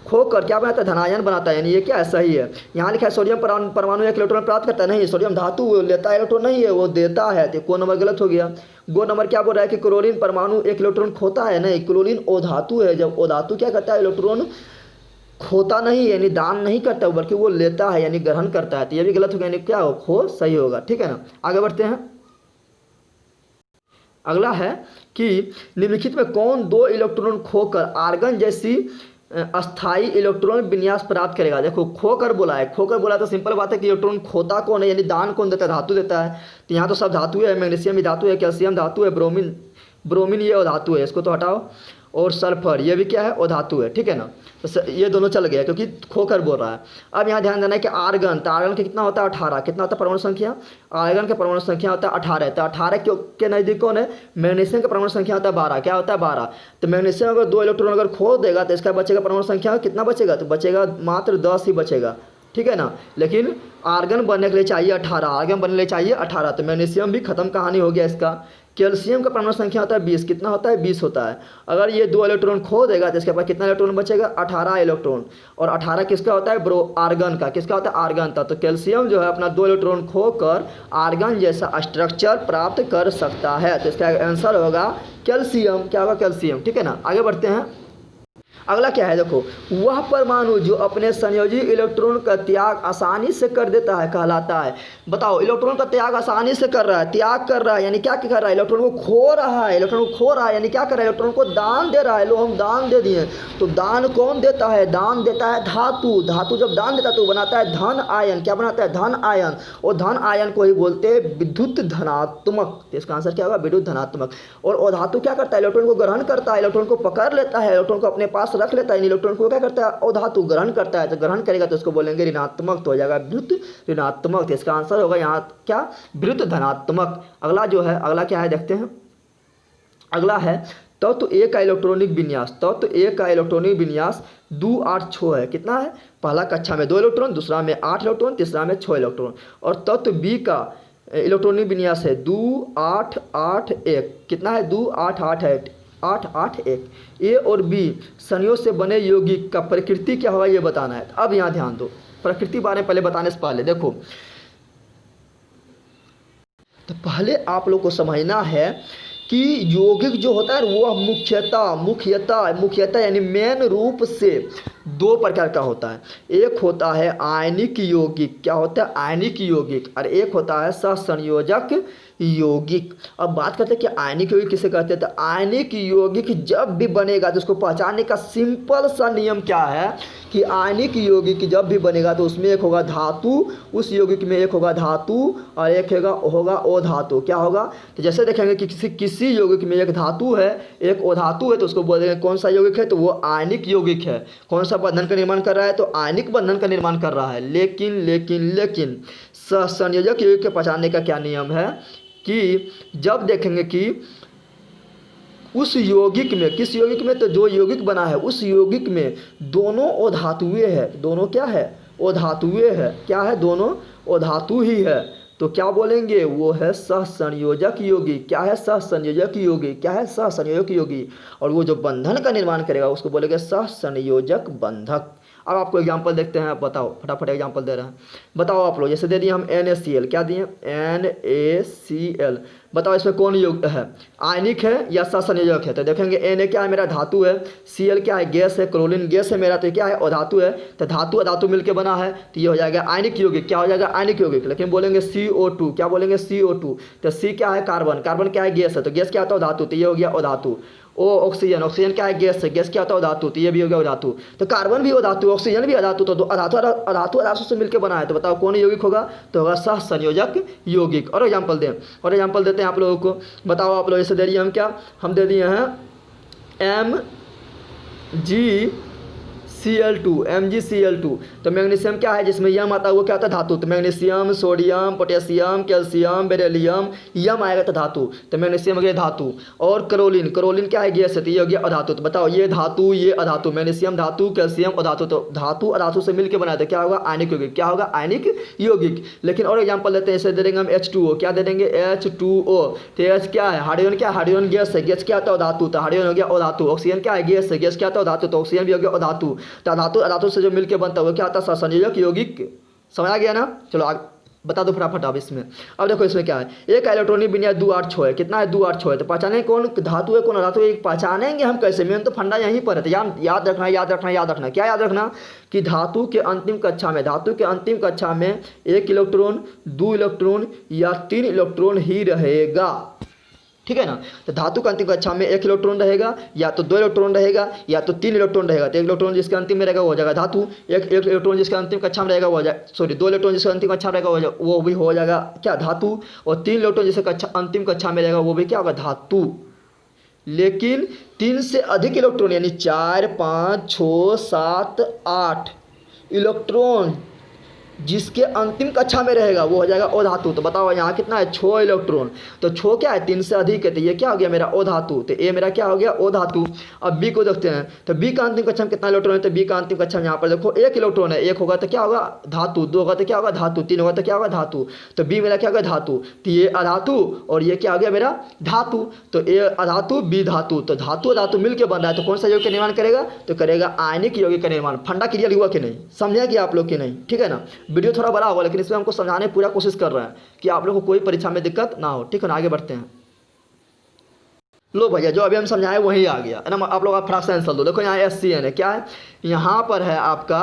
खोकर क्या बनाता है, धनायन बनाता है, यानी ये क्या है, सही है। यहाँ लिखा है सोडियम परमाणु एक इलेक्ट्रॉन प्राप्त करता है, नहीं, सोडियम धातु वो लेता है इलेक्ट्रॉन नहीं है, वो देता है। तो को नंबर गलत हो गया। गो नंबर क्या बोल रहा है कि क्लोरीन परमाणु एक इलेक्ट्रॉन खोता है, नहीं, क्लोरीन अधातु है। जब अधातु क्या करता है, इलेक्ट्रॉन खोता नहीं, यानी दान नहीं करता बल्कि वो लेता है, यानी ग्रहण करता है। तो ये भी गलत हो गया, यानी क्या हो, खो सही होगा, ठीक है ना। आगे बढ़ते हैं। अगला है कि निम्नलिखित में कौन दो इलेक्ट्रॉन खोकर आर्गन जैसी अस्थाई इलेक्ट्रॉन विन्यास प्राप्त करेगा। देखो खोकर बोला है, खोकर बोला तो सिंपल बात है कि इलेक्ट्रॉन खोता कौन है, यानी दान कौन देता है, धातु देता है। तो यहाँ तो सब धातु है, मैग्नीशियम भी धातु है, कैल्शियम धातु है, ब्रोमीन ये धातु है, इसको तो हटाओ। और सल्फर ये भी क्या है, धातु है, ठीक है ना। तो ये दोनों चल गया क्योंकि खोकर बोल रहा है। अब यहाँ ध्यान देना है कि आर्गन, तो आर्गन का कितना होता है, 18। कितना होता है परमाणु संख्या, आर्गन का परमाणु संख्या होता है 18। तो 18 के नज़दीक कौन है, मैग्नीशियम का परमाणु संख्या होता है 12। क्या होता है, 12। तो मैग्नीशियम अगर 2 इलेक्ट्रॉन अगर खो देगा तो इसका बचेगा परमाणु संख्या कितना बचेगा, तो बचेगा मात्र 10 ही बचेगा, ठीक है ना। लेकिन आर्गन बनने के लिए चाहिए 18, आर्गन बनने के लिए चाहिए 18। तो मैग्नीशियम भी खत्म कहानी हो गया इसका। कैल्शियम का परमाणु संख्या होता है 20। कितना होता है, 20 होता है। अगर ये 2 इलेक्ट्रॉन खो देगा तो इसके पास कितना इलेक्ट्रॉन बचेगा, 18 इलेक्ट्रॉन। और 18 किसका होता है, आर्गन का। किसका होता है, आर्गन का। तो कैल्शियम जो है अपना 2 इलेक्ट्रॉन खोकर आर्गन जैसा स्ट्रक्चर प्राप्त कर सकता है। तो इसका आंसर होगा कैल्शियम। क्या होगा, कैल्शियम, ठीक है ना। आगे बढ़ते हैं। अगला क्या है, देखो, वह परमाणु जो अपने संयोजी इलेक्ट्रॉन का त्याग आसानी से कर देता है कहलाता है। बताओ, इलेक्ट्रॉन का त्याग आसानी से कर रहा है, त्याग कर रहा है, यानी क्या कर रहा है, इलेक्ट्रॉन को खो रहा है। इलेक्ट्रॉन को खो रहा है यानी क्या कर रहा है, इलेक्ट्रॉन को दान दे रहा है। लो हम दान दे दिए। तो दान कौन देता है, दान देता है धातु। धातु जब दान देता है तो बनाता है धन आयन। क्या बनाता है, धन आयन। और धन आयन को ही बोलते हैं विद्युत धनात्मक। तो इसका आंसर क्या होगा, विद्युत धनात्मक। और धातु क्या करता है, इलेक्ट्रॉन को ग्रहण करता है, इलेक्ट्रॉन को पकड़ लेता है, इलेक्ट्रॉन को अपने पास रख लेता है इन इलेक्ट्रॉन को, क्या करता है अधातु ग्रहण करता है, तो ग्रहण करेगा तो उसको बोलेंगे ऋणात्मक, तो हो जाएगा विरुद्ध ऋणात्मक। तो इसका आंसर होगा यहाँ क्या विरुद्ध धनात्मक। अगला जो है, अगला क्या है देखते हैं। अगला है तत्व ए का इलेक्ट्रॉनिक विन्यास। तत्व ए का इलेक्ट्रॉनिक विन्यास 2 8 6 है। कितना है, पहला कक्षा में 2 इलेक्ट्रॉन, दूसरा में 8 इलेक्ट्रॉन, तीसरा में 6 इलेक्ट्रॉन। और तत्व बी का इलेक्ट्रॉनिक विन्यास है 2 8 8 1। कितना है 2 8 8 8 8 1। ए और बी संयोग से बने यौगिक का प्रकृति क्या होगा ये बताना है। अब यहाँ ध्यान दो, प्रकृति बारे में पहले बताने से पहले देखो, तो पहले आप लोग को समझना है कि यौगिक जो होता है वह मुख्यतः यानी मेन रूप से 2 प्रकार का होता है। एक होता है आयनिक यौगिक, क्या होता है आयनिक यौगिक, और एक होता है सहसंयोजक यौगिक। अब बात करते हैं कि आयनिक यौगिक किसे कहते हैं। तो आयनिक यौगिक जब भी बनेगा तो उसको पहचानने का सिंपल सा नियम क्या है कि आयनिक यौगिक जब भी बनेगा तो उसमें एक होगा धातु, उस यौगिक में एक होगा धातु और एक होगा अधातु। क्या होगा, तो जैसे देखेंगे कि किसी यौगिक में एक धातु है एक अधातु है, तो उसको बोलेंगे कौन सा यौगिक है, तो वो आयनिक यौगिक है। कौन सा बंधन का निर्माण कर रहा है, तो आयनिक बंधन का निर्माण कर रहा है। लेकिन सहसंयोजक यौगिक के पहचानने का क्या नियम है कि जब देखेंगे कि उस यौगिक में, किस यौगिक में, तो जो यौगिक बना है उस यौगिक में दोनों अधातुएं है। दोनों क्या है अधातुएं है। क्या है, दोनों अधातु ही है। तो क्या बोलेंगे, वो है सहसंयोजक यौगिक। क्या है, सहसंयोजक यौगिक। क्या है, सहसंयोजक यौगिक। और वो जो बंधन का निर्माण करेगा उसको बोलेंगे सहसंयोजक बंधक। अब आपको एग्जांपल देखते हैं, बताओ फटाफट एग्जांपल दे रहे हैं। बताओ आप लोग, जैसे दे दिए हम NaCl, क्या दिए NaCl। बताओ इसमें कौन योग है, आयनिक है या सहसंयोजक है। तो देखेंगे Na क्या है, मेरा धातु है, Cl क्या है, गैस है, क्लोरीन गैस है मेरा, तो क्या है अधातु है। तो धातु अधातु मिलकर बना है तो ये हो जाएगा आयनिक यौगिक। क्या हो जाएगा, आयनिक यौगिक। लेकिन बोलेंगे CO2, क्या बोलेंगे CO2। तो C क्या है, कार्बन, कार्बन क्या है, गैस है, तो गैस क्या होता है धातु, तो ये हो गया अधातु। ओ ऑक्सीजन, ऑक्सीजन क्या है, गैस है, गैस क्या होता है धातु, तो ये भी हो गया धातु। तो कार्बन भी धातु, ऑक्सीजन भी धातु, तो अधातु से मिलकर बना है। तो बताओ कौन यौगिक होगा, तो होगा सहसंयोजक यौगिक। और एग्जांपल दें, और एग्जांपल देते हैं आप लोगों को। बताओ आप लोग, जैसे दे दिए हम क्या, हम दे दिए हैं MgCl2। तो मैग्नीशियम क्या है, जिसमें यम आता है वो क्या होता है धातु। तो magnesium, sodium, potassium, calcium, beryllium, यम आएगा तो धातु। तो मैग्नीशियम हो गया धातु। और क्लोरीन, क्लोरीन क्या है, गैस है, तो ये हो गया अधातु। तो बताओ ये धातु ये अधातु, मैग्नीशियम धातु, कैल्शियम अधातु। तो धातु अधातु से मिलकर बनाया, तो क्या होगा आयनिक यौगिक। क्या होगा आयनिक यौगिक। लेकिन और एग्जाम्पल देते हैं, इसे दे देंगे हम H2O। क्या दे देंगे H2O। तो H क्या है, हाइड्रोजन क्या है, हाइड्रोजन गैस है, गैस क्या होता है अधातु, तो हाइड्रोजन हो गया अधातु। ऑक्सीजन क्या है, गैस है, गैस क्या होता है अधातु, तो ऑक्सीजन भी हो गया अधातु। तो धातु अधातु से जो मिलकर बनता है वो क्या आता है सहसंयोजक यौगिक। समझ आ गया ना। चलो आगे बता दो फटाफट अब इसमें। अब देखो इसमें क्या है, एक इलेक्ट्रॉनिक विन्यास 2 8 6 है। कितना है, 2 8 6 है। तो पहचानेंगे कौन धातु है कौन अधातु है, पहचानेंगे हम कैसे, मेन तो फंडा यहीं पर है। तो याद रखना क्या याद रखना कि धातु के अंतिम कक्षा में 1 इलेक्ट्रॉन 2 इलेक्ट्रॉन या 3 इलेक्ट्रॉन ही रहेगा। ठीक है ना। तो धातु का अंतिम कक्षा में 1 इलेक्ट्रॉन रहेगा या तो 2 इलेक्ट्रॉन रहेगा या तो 3 इलेक्ट्रॉन रहेगा। तो 1 इलेक्ट्रॉन जिसके अंतिम में रहेगा वो हो जाएगा धातु। एक इलेक्ट्रॉन जिसके अंतिम कक्षा में रहेगा वो हो जाएगा 2 इलेक्ट्रॉन जिसके अंतिम कक्षा में रहेगा वो भी हो जाएगा क्या धातु। और 3 इलेक्ट्रॉन जिसके अंतिम कक्षा में रहेगा वो भी क्या होगा धातु। लेकिन 3 से अधिक इलेक्ट्रॉन यानी 4 5 6 7 8 इलेक्ट्रॉन जिसके अंतिम कक्षा में रहेगा वो हो जाएगा अधातु। तो बताओ यहाँ कितना है 6 इलेक्ट्रॉन। तो 6 क्या है 3 से अधिक है, तो ये क्या हो गया मेरा अधातु। तो ए मेरा क्या हो गया अधातु। अब बी को देखते हैं, तो बी का अंतिम कक्षा में कितना इलेक्ट्रॉन है, तो बी का अंतिम कक्षा में यहाँ पर देखो 1 इलेक्ट्रॉन है। 1 होगा तो क्या होगा धातु, 2 होगा तो क्या होगा धातु, 3 होगा तो क्या होगा धातु। तो बी मेरा क्या होगा धातु। तो ये अधातु और ये क्या हो गया मेरा धातु। तो ए अधातु बी धातु। तो धातु अधातु मिलकर बन रहा है, तो कौन सा यौगिक का निर्माण करेगा, तो करेगा आयनिक यौगिक का निर्माण। फंडा क्लियर हुआ कि नहीं, समझा कि आप लोग की नहीं, ठीक है ना। वीडियो थोड़ा बड़ा होगा लेकिन इसमें हमको समझाने पूरा कोशिश कर रहे हैं कि आप लोगों को कोई परीक्षा में दिक्कत ना हो, ठीक है ना। आगे बढ़ते हैं। लो भैया जो अभी हम समझाए वही आ गया है ना। आप लोग फटाक से आंसर दो। देखो यहाँ SCN है, क्या है यहाँ पर है आपका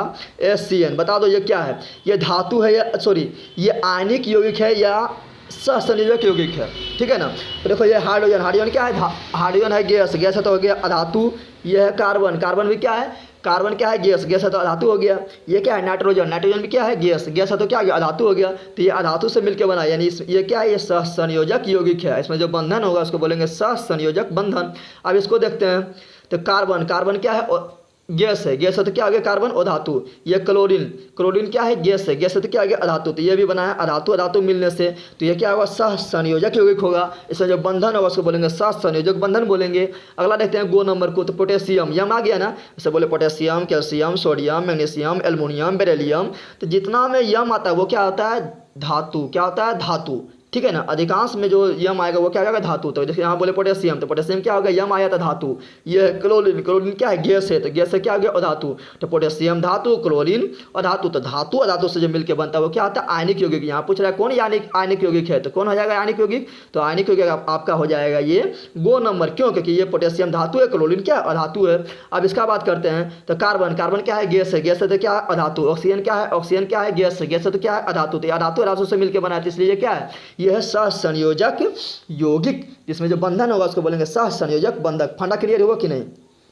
SCN। बता दो ये क्या है, ये धातु है या सॉरी ये आयनिक यौगिक है या सहसंयोजक यौगिक है, ठीक है ना। तो देखो ये हाइड्रोजन क्या है, हाइड्रोजन है गैस है तो हो गया अधातु। ये है कार्बन भी क्या है, कार्बन क्या है गैस है तो अधातु हो गया। ये क्या है नाइट्रोजन भी क्या है गैस है तो क्या गया अधातु हो गया। तो ये अधातु से मिलकर बना यानी ये क्या है, ये सहसंयोजक यौगिक है। इसमें जो बंधन होगा उसको बोलेंगे सहसंयोजक बंधन। अब इसको देखते हैं, तो कार्बन क्या है गैस है तो क्या आ गया कार्बन और धातु। ये क्लोरीन, क्लोरीन क्या है गैस है तो क्या आ गया अधातु। तो ये भी बना है अधातु अधातु मिलने से, तो ये क्या होगा सह संयोजक यौगिक होगा। इसमें जो बंधन होगा उसको बोलेंगे सह संयोजक बंधन बोलेंगे। अगला देखते हैं गो नंबर को, तो पोटेशियम यम आ गया ना, इसे बोले potassium, calcium, sodium, magnesium, aluminium, beryllium. तो जितना में यम आता है वो क्या होता है धातु, क्या होता है धातु, ठीक है ना। अधिकांश में जो यम आएगा वो क्या आएगा धातु। तो जैसे यहाँ बोले पोटेशियम, तो पोटेशियम क्या होगा यम आया था धातु। ये क्लोरीन, क्लोरीन क्या है गैस है, तो गैस से क्या आ गया अधातु। तो पोटेशियम धातु, क्लोरीन अधातु। तो धातु अधातु से जो मिलकर बनता है वो क्या आता है आयनिक यौगिक। यहाँ पूछ रहा है कौन आयनिक यौगिक है, तो कौन हो जाएगा आयनिक यौगिक। तो आयनिक यौगिक आपका हो जाएगा ये गो नंबर। क्यों, क्योंकि ये पोटेशियम धातु है, क्लोरीन क्या अधातु है। अब इसका बात करते हैं तो कार्बन, कार्बन क्या है गैस है तो क्या अधातु। ऑक्सीजन क्या है, ऑक्सीजन क्या है गैस है तो क्या है अधातु। तो अधातु अधातु से मिलकर बना है, इसलिए क्या है यह है सहसंयोजक यौगिक। जिसमें जो बंधन होगा उसको बोलेंगे सहसंयोजक बंधक। फंडा क्लियर हुआ कि नहीं,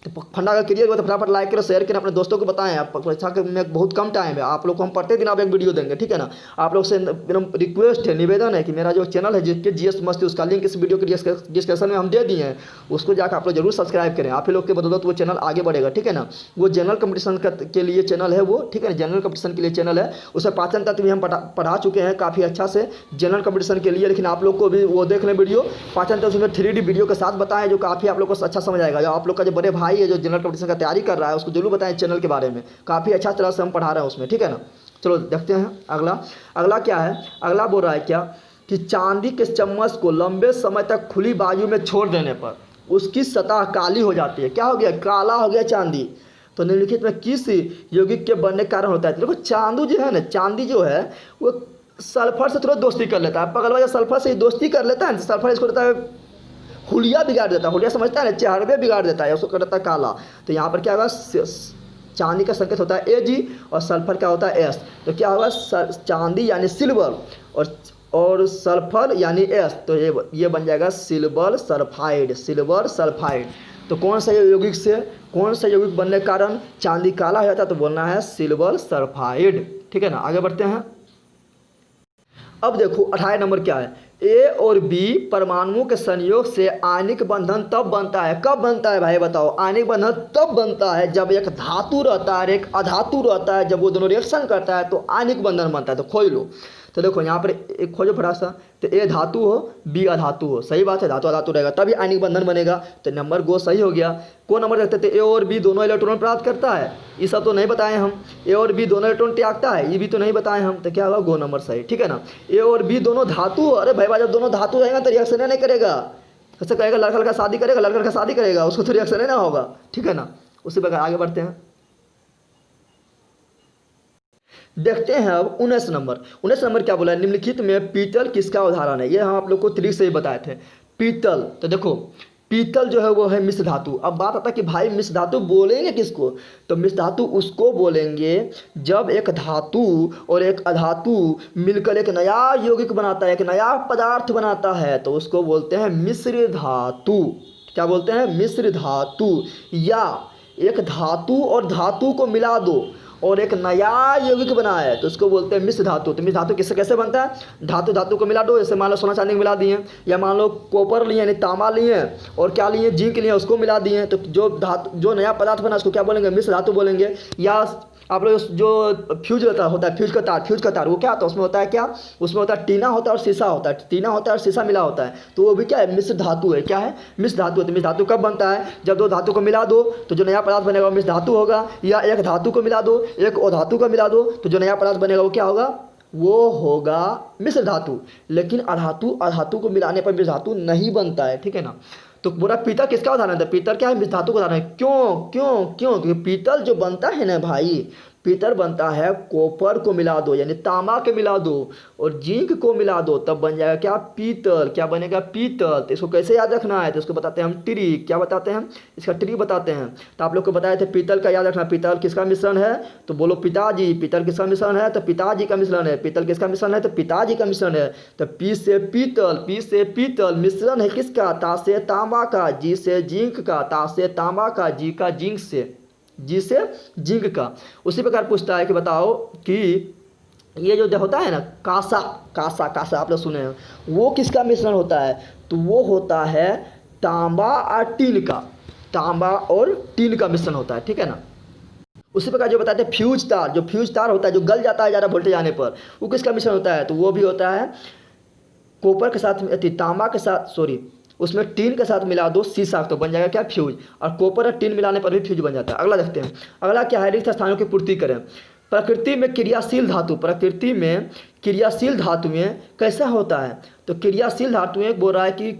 तो फंडा का क्लियर हुआ तो फटाफट लाइक करो, शेयर करें, अपने दोस्तों को बताएं। आप परीक्षा में बहुत कम टाइम है, आप लोग को हम प्रत्येक दिन आप एक वीडियो देंगे, ठीक है ना। आप लोग से रिक्वेस्ट है, निवेदन है कि मेरा जो चैनल है जिसके जीएस मस्ती, उसका लिंक इस वीडियो के डिस्क्रिप्शन में हम दे दिए हैं, उसको जाकर आप लोग जरूर सब्सक्राइब करें। आप ही लोग के बदौलत वो चैनल आगे बढ़ेगा, ठीक है ना। वो जनरल कंपटीशन के लिए चैनल है वो, ठीक है ना, जनरल कंपटीशन के लिए चैनल है। उसमें पाचन तत्व भी हम पढ़ा चुके हैं काफ़ी अच्छा से जनरल कंपटीशन के लिए। लेकिन आप लोग को भी वो देख लें वीडियो पाचन तत्व में 3D वीडियो के साथ बताएं, जो काफ़ी आप लोग को अच्छा समझ आएगा। जो आप लोग का जो बड़े भाई है जो जनरल कंपटीशन तैयारी कर रहा है उसको जरूर बताएं चैनल के बारे में, काफ़ी अच्छा तरह से हम पढ़ा रहे हैं उसमें, ठीक है ना। चलो देखते हैं अगला क्या है। अगला बोल रहा है क्या कि चांदी के चम्मच को लंबे समय तक खुली बाजू में छोड़ देने पर उसकी सतह काली हो जाती है। क्या हो गया, काला हो गया चांदी। तो निम्नलिखित में किस यौगिक के बनने के कारण होता है। देखो चांदी जो है ना, चांदी जो है वो सल्फर से थोड़ा दोस्ती कर लेता है। पगल वाला सल्फर से दोस्ती कर लेता है, सल्फर इसको रहता है हुलिया बिगाड़ देता है, हुलिया समझता है ना, चेहरे बिगाड़ देता है, उसको करता है काला। तो यहाँ पर क्या होगा चांदी का संकेत होता है Ag और सल्फर क्या होता है S। तो क्या होगा चांदी यानी सिल्वर और सल्फर यानी S, तो ये बन जाएगा सिल्वर सल्फाइड, सिल्वर सल्फाइड। तो कौन सा यौगिक बनने के कारण चांदी काला हो जाता है, तो बोलना है सिल्वर सल्फाइड, ठीक है ना। आगे बढ़ते हैं। अब देखो 18 नंबर क्या है, ए और बी परमाणुओं के संयोग से आयनिक बंधन तब बनता है। कब बनता है भाई बताओ। आयनिक बंधन तब बनता है जब एक धातु रहता है एक अधातु रहता है, जब वो दोनों रिएक्शन करता है तो आयनिक बंधन बनता है। तो खोज लो, तो देखो यहाँ पर एक खोजो फटा सा, तो ए धातु हो बी अधातु हो, सही बात है, धातु अधातु रहेगा तभी आयनिक बंधन बनेगा। तो नंबर गो सही हो गया। कौन नंबर रखते थे, ए और बी दोनों इलेक्ट्रॉन प्राप्त करता है, ये सब तो नहीं बताए हम। ए और बी दोनों इलेक्ट्रॉन त्यागता है, ये भी तो नहीं बताए हम। तो क्या होगा गो नंबर सही, ठीक है ना। ए और बी दोनों धातु, अरे भाई जब दोनों धातु रहेगा तो रिएक्शन नहीं करेगा। कैसे कहेगा लड़का लड़का शादी करेगा, लड़का लड़का शादी करेगा, उसको तो रिएक्शन नहीं ना होगा, ठीक है ना। उसी प्रकार आगे बढ़ते हैं। देखते हैं अब 19 नंबर क्या बोला है, निम्नलिखित में पीतल किसका उदाहरण है। ये हम आप लोग को 3 से ही बताए थे। पीतल, तो देखो पीतल जो है वो है मिश्र धातु। अब बात आता है कि भाई मिश्र धातु बोलेंगे किसको, तो मिश्र धातु उसको बोलेंगे जब एक धातु और एक अधातु मिलकर एक नया यौगिक बनाता है, एक नया पदार्थ बनाता है, तो उसको बोलते हैं मिश्र धातु। क्या बोलते हैं, मिश्र धातु। या एक धातु और धातु को मिला दो और एक नया यौगिक बना है तो उसको बोलते हैं मिश्र धातु। तो मिश्र धातु किससे कैसे बनता है, धातु को मिला दो, जैसे मान लो सोना चांदी को मिला दिए, या मान लो कॉपर लिए यानी तांबा लिए और क्या लिए जिंक लिए, उसको मिला दिए, तो जो नया पदार्थ बना उसको क्या बोलेंगे, मिश्र धातु बोलेंगे। या आप लोग जो फ्यूज होता है फ्यूज का तार वो क्या होता है, उसमें होता है क्या, उसमें होता है टीना होता है और शीशा होता है, टीना होता है और शीशा मिला होता है, तो वो भी क्या है, मिश्र धातु है। क्या है, मिश्र धातु है। तो मिश्र धातु कब बनता है, जब दो धातु को मिला दो तो जो नया पदार्थ बनेगा वो मिश्र धातु होगा। या एक धातु को मिला दो एक अधातु को मिला दो तो जो नया पदार्थ बनेगा वो क्या होगा, वो होगा मिश्र धातु। लेकिन अधातु को मिलाने पर मिश्र धातु नहीं बनता है, ठीक है ना। तो पूरा पीतल किसका उदाहरण है, पीतल क्या है, मिश्र धातु का उदाहरण है। क्यों क्योंकि पीतल जो बनता है ना भाई, पीतल बनता है कॉपर को मिला दो यानी तांबा के मिला दो और जिंक को मिला दो, तब बन जाएगा क्या, पीतल। क्या बनेगा, पीतल। तो इसको कैसे याद रखना है, तो इसको बताते हैं हम ट्री। क्या बताते हैं, इसका ट्री बताते हैं। तो आप लोग को बताए थे पीतल का याद रखना, पीतल किसका मिश्रण है, तो बोलो पिताजी। पीतल किसका मिश्रण है, तो पिताजी का मिश्रण है। पीतल किसका मिश्रण है, तो पिताजी का मिश्रण है। तो पी से पीतल मिश्रण है किसका, ता से तांबा का, जी से जिंक का, ता से तांबा का, जी का जिंक से, जी से जिंक का। उसी प्रकार पूछता है कि बताओ कि ये जो होता है ना कांसा आप लोग सुने हैं, वो किसका मिश्रण होता है, तो वो होता है तांबा और टीन का, तांबा और टीन का मिश्रण होता है, ठीक है ना। उसी प्रकार जो बताते हैं फ्यूज तार, जो फ्यूज तार होता है जो गल जाता है ज़्यादा वोल्टेज आने पर, वो किसका मिश्रण होता है, तो वो भी होता है कॉपर के साथ, तांबा के साथ, सॉरी उसमें टीन के साथ मिला दो शीशा तो बन जाएगा क्या, फ्यूज। और कॉपर और टीन मिलाने पर भी फ्यूज बन जाता है। अगला देखते हैं, अगला क्या है, रिक्त स्थानों की पूर्ति करें। प्रकृति में क्रियाशील धातु, प्रकृति में क्रियाशील धातुएं कैसा होता है, तो क्रियाशील धातुएं बोल रहा है कि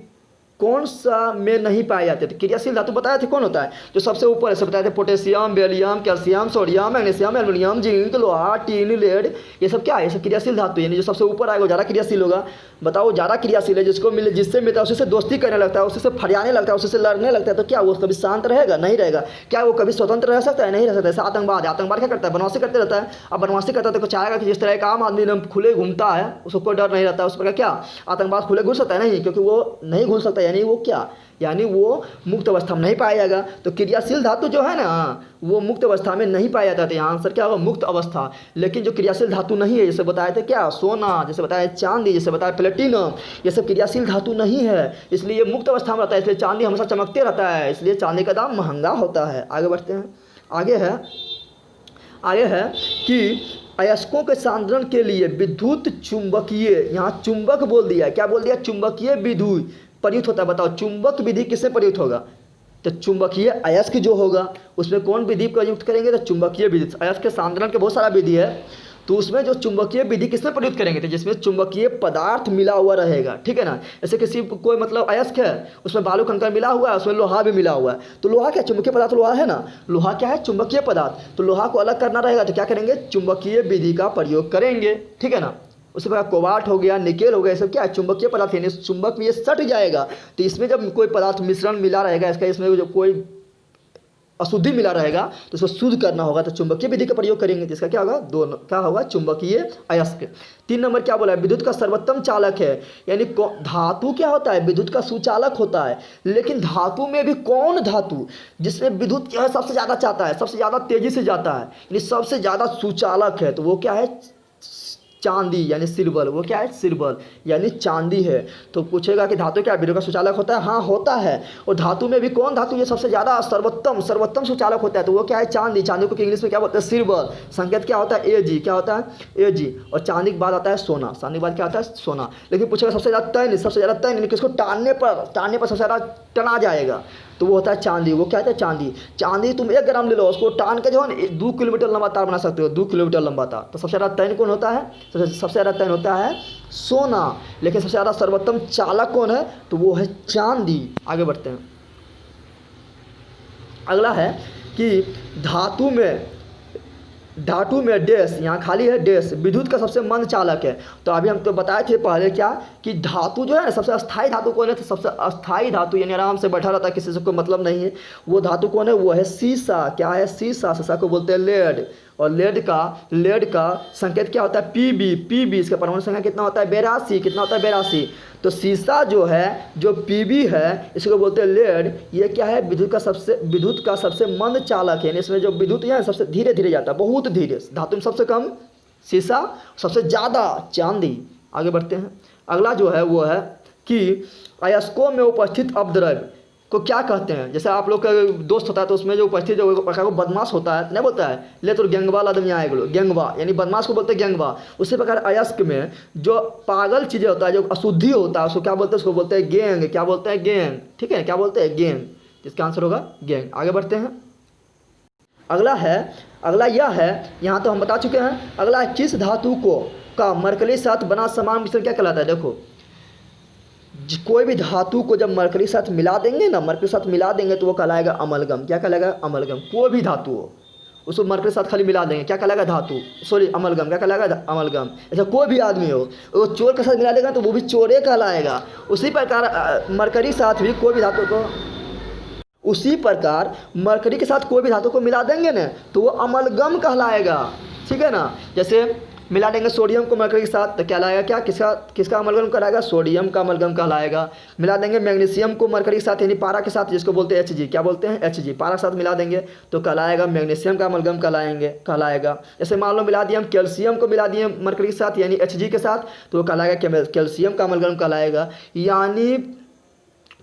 कौन सा में नहीं पाए जाते थे। क्रियाशील धातु बताए थे कौन होता है, जो सबसे ऊपर है, सब बताए थे potassium, barium, calcium, sodium, magnesium, aluminium, zinc, लोहा, टीन, लेड, ये सब क्या है, ये सब क्रियाशील धातु, यानी जो सबसे ऊपर आएगा वो ज़्यादा क्रियाशील होगा। बताओ ज़्यादा क्रियाशील है, जिसको मिले, जिससे मिलता है उसी से दोस्ती करने लगता है, उसी से फरियाने लगता है, उसी से लड़ने लगता है, तो क्या वो कभी शांत रहेगा, नहीं रहेगा। क्या वो कभी स्वतंत्र रह सकता है, नहीं रह सकता। ऐसा आतंकवाद, आतंकवाद क्या करता है, बनवासी करते रहता है। अब बनवासी करता है तो चाहेगा कि जिस तरह का आम आदमी खुले घूमता है, उसको कोई डर नहीं रहता है, उस पर क्या आतंकवाद खुले घुस सकता है, नहीं, क्योंकि वो नहीं घुस सकता, यानी वो क्या, यानी वो मुक्त अवस्था में नहीं पाया जाएगा। तो क्रियाशील धातु जो है ना वो मुक्त अवस्था में नहीं पाया जाता है, यहाँ आंसर क्या होगा, मुक्त अवस्था। लेकिन जो क्रियाशील धातु नहीं है, जैसे बताए थे क्या, सोना, जैसे बताया चांदी, जैसे बताया प्लेटिनम, ये सब क्रियाशील धातु नहीं है, इसलिए ये मुक्त अवस्था में रहता है, इसलिए चांदी हमेशा चमकते रहता है, इसलिए चांदी का दाम महंगा होता है। आगे बढ़ते हैं, आगे है कि अयस्कों के सांद्रण के लिए विद्युत चुंबकीय, यहाँ चुंबक बोल दिया, क्या बोल दिया, चुंबकीय विधि प्रयुक्त होता है। बताओ चुंबक विधि किससे प्रयुक्त होगा, तो चुंबकीय अयस्क जो होगा उसमें कौन विधि प्रयुक्त करेंगे, तो चुंबकीय विधि। अयस्क के सांद्रण के बहुत सारा विधि है, तो उसमें जो चुंबकीय विधि किसमें प्रयुक्त करेंगे, तो जिसमें चुंबकीय पदार्थ मिला हुआ रहेगा, ठीक है ना। जैसे किसी कोई मतलब अयस्क है, उसमें बालू कंकड़ मिला हुआ है, उसमें लोहा भी मिला हुआ है, तो लोहा क्या, चुंबकीय पदार्थ लोहा है ना, लोहा क्या है, चुंबकीय पदार्थ। तो लोहा को अलग करना रहेगा तो क्या करेंगे, चुंबकीय विधि का प्रयोग करेंगे, ठीक है ना। उसी प्रकार कोबाल्ट हो गया, निकेल हो गया, ये सब क्या है, चुंबकीय पदार्थ है, चुंबक में ये सट जाएगा। तो इसमें जब कोई पदार्थ मिश्रण मिला रहेगा, इसका इसमें जो कोई अशुद्धि मिला रहेगा तो उसको शुद्ध करना होगा, तो चुंबकीय विधि का प्रयोग करेंगे, जिसका क्या होगा, दोनों क्या होगा, चुंबकीय अयस्क। 3 नंबर क्या बोला है, विद्युत का सर्वोत्तम चालक है, यानी धातु क्या होता है, विद्युत का सुचालक होता है। लेकिन धातु में भी कौन धातु जिसमें विद्युत क्या है सबसे ज़्यादा चाहता है, सबसे ज़्यादा तेजी से जाता है, यानी सबसे ज़्यादा सुचालक है, तो वो क्या है, चांदी, यानी सिल्वर। वो क्या है, सिल्वर यानी चांदी है। तो पूछेगा कि धातु क्या विद्युत का सुचालक होता है, हाँ होता है। और धातु में भी कौन धातु ये सबसे ज़्यादा सर्वोत्तम सुचालक होता है, तो वो क्या है, चांदी। चांदी को इंग्लिश में क्या बोलते हैं, सिल्वर। संकेत क्या होता है, Ag, क्या होता है, Ag। और चांदी के बाद आता है सोना, चांदी के बाद क्या आता है, सोना। लेकिन पूछेगा सबसे ज़्यादा तैन यानी किसको टानने पर सबसे ज़्यादा टना जाएगा, तो वो होता है चांदी। वो क्या होता है, चांदी। चांदी तुम 1 ग्राम ले लो, उसको टान के जो है 2 किलोमीटर लंबा तार बना सकते हो, 2 किलोमीटर लंबा तार। तो सबसे ज़्यादा तैन कौन होता है, सबसे ज़्यादा तैन होता है सोना। लेकिन सबसे ज़्यादा सर्वोत्तम चालक कौन है, तो वो है चांदी। आगे बढ़ते हैं, अगला है कि धातु में डैश, यहाँ खाली है डैश, विद्युत का सबसे मंद चालक है। तो अभी हम तो बताए थे पहले क्या कि धातु जो है सबसे अस्थाई धातु कौन है, तो सबसे अस्थाई धातु यानी आराम से बैठा रहता है, किसी से कोई मतलब नहीं है, वो धातु कौन है, वो है शीशा। क्या है, शीशा। शीशा को बोलते हैं लेड। और लेड का संकेत क्या होता है, Pb। इसका परमाणु संख्या कितना होता है, 82। कितना होता है, 82। तो शीशा जो है, जो Pb है, इसको बोलते हैं लेड। ये क्या है, विद्युत का सबसे मंद चालक है, यानी इसमें जो विद्युत है सबसे धीरे धीरे जाता है, बहुत धीरे। धातु में सबसे कम शीशा, सबसे ज़्यादा चांदी। आगे बढ़ते हैं, अगला जो है वो है कि अयस्कों में उपस्थित अपद्रव्य को क्या कहते हैं। जैसे आप लोग का दोस्त होता है तो उसमें जो उपस्थित जो प्रकार को बदमाश होता है, नहीं बोलता है, ले तो गैंगवा आदमी आएगा, गैंगवा यानी बदमाश को बोलते हैं गैंगवा। उसी प्रकार अयस्क में जो पागल चीज़ें होता है, जो अशुद्धि होता है, उसको क्या बोलते हैं, उसको बोलते हैं गैंग। क्या बोलते हैं, गैंग। ठीक है, क्या बोलते हैं, गैंग। इसका आंसर होगा गैंग। आगे बढ़ते हैं, अगला यह है, यहाँ तो हम बता चुके हैं। अगला है, किस धातु को का मरकरी साथ बना समान मिश्रण क्या कहलाता है। देखो कोई भी धातु को जब मरकरी साथ मिला देंगे ना, मरकरी साथ मिला देंगे तो वो कहलाएगा अमलगम। क्या कहलाएगा, अमलगम। कोई भी धातु हो उसको मरकरी साथ खाली मिला देंगे, क्या कहलाएगा, धातु, सॉरी अमलगम। क्या कहलाएगा, अमलगम। ऐसा कोई भी आदमी हो वो चोर के साथ मिला देगा तो वो भी चोरे कहलाएगा। उसी प्रकार मरकरी साथ भी कोई भी धातु को, उसी प्रकार मरकरी के साथ कोई भी धातु को मिला देंगे ना तो वो अमलगम कहलाएगा। ठीक है ना। जैसे मिला देंगे सोडियम को मरकरी के साथ तो क्या लाएगा, क्या किसका अमलगम कहलाएगा, सोडियम का अमलगम कहलाएगा। मिला देंगे मैग्नीशियम को मरकरी के साथ यानी पारा के साथ, जिसको बोलते हैं Hg। क्या बोलते हैं, Hg। पारा के साथ मिला देंगे तो कहलाएगा मैग्नीशियम का अमलगम कहलाएगा। जैसे मान लो मिला दिए हम कैल्शियम को, मिला दिए मरकरी के साथ यानी Hg के साथ, तो वो कहलाएगा कैल्शियम का अमलगम कहलाएगा। यानी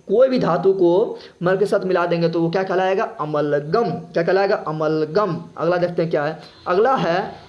कोई भी धातु को मर के साथ मिला देंगे तो वो क्या कहलाएगा, अमलगम। क्या कहलाएगा, अमलगम। अगला देखते हैं क्या है। अगला है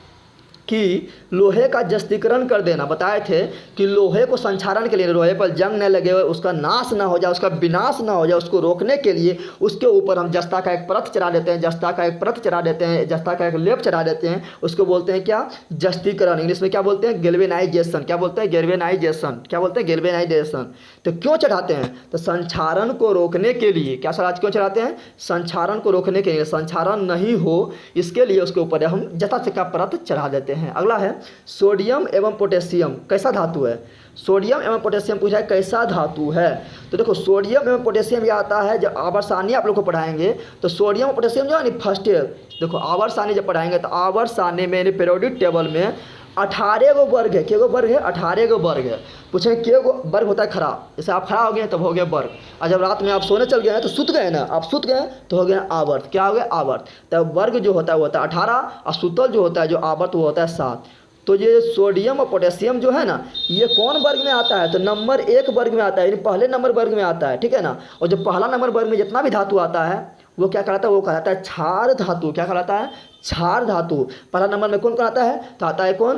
कि लोहे का जस्तीकरण कर देना। बताए थे कि लोहे को संक्षारण के लिए, लोहे पर जंग न लगे, उसका नाश ना हो जाए, उसका विनाश ना हो जाए, उसको रोकने के लिए उसके ऊपर हम जस्ता का एक परत चढ़ा देते हैं, जस्ता का एक परत चढ़ा देते हैं, जस्ता का एक लेप चढ़ा देते हैं। उसको बोलते हैं क्या, जस्तीकरण। इंग्लिश में क्या बोलते हैं, गैल्वेनाइजेशन। क्या बोलते हैं, गैल्वेनाइजेशन। क्या बोलते हैं, गैल्वेनाइजेशन। तो क्यों चढ़ाते हैं, तो संक्षारण को रोकने के लिए। क्या सर, आज क्यों चढ़ाते हैं, संक्षारण को रोकने के लिए, संक्षारण नहीं हो इसके लिए उसके ऊपर हम जस्ता का परत चढ़ा देते हैं। अगला है सोडियम एवं पोटेशियम कैसा धातु है। सोडियम एवं पोटेशियम पूछा है कैसा धातु है। तो देखो सोडियम एवं पोटेशियम ये आता है जब आवर्त सारणी आप लोग को पढ़ाएंगे तो सोडियम और पोटेशियम जो है ना फर्स्ट ईयर, देखो आवर्त सारणी जब पढ़ाएंगे तो आवर्त सारणी में पीरियोडिक टेबल में 18 गो वर्ग है। क्या गो वर्ग है, 18 गो वर्ग है। पूछेंगे क्या गो वर्ग होता है खड़ा, जैसे आप खड़ा हो गए तब हो गया वर्ग, और जब रात में आप सोने चल गए हैं तो सुत गए ना, आप सुत गए तो हो गया आवर्त। क्या हो गया, आवर्त। तब वर्ग जो होता है वो होता है 18 और सुतल जो होता है जो आवर्त वो होता है 7। तो ये सोडियम और पोटेशियम जो है ना ये कौन वर्ग में आता है, तो नंबर 1 वर्ग में आता है, यानी पहले नंबर वर्ग में आता है। ठीक है ना। और जो पहला नंबर वर्ग में जितना भी धातु आता है वो क्या कहलाता है, वो कहलाता है क्षार धातु। क्या कहलाता है, क्षार धातु। पहला नंबर में कौन कहलाता है, तो आता है कौन,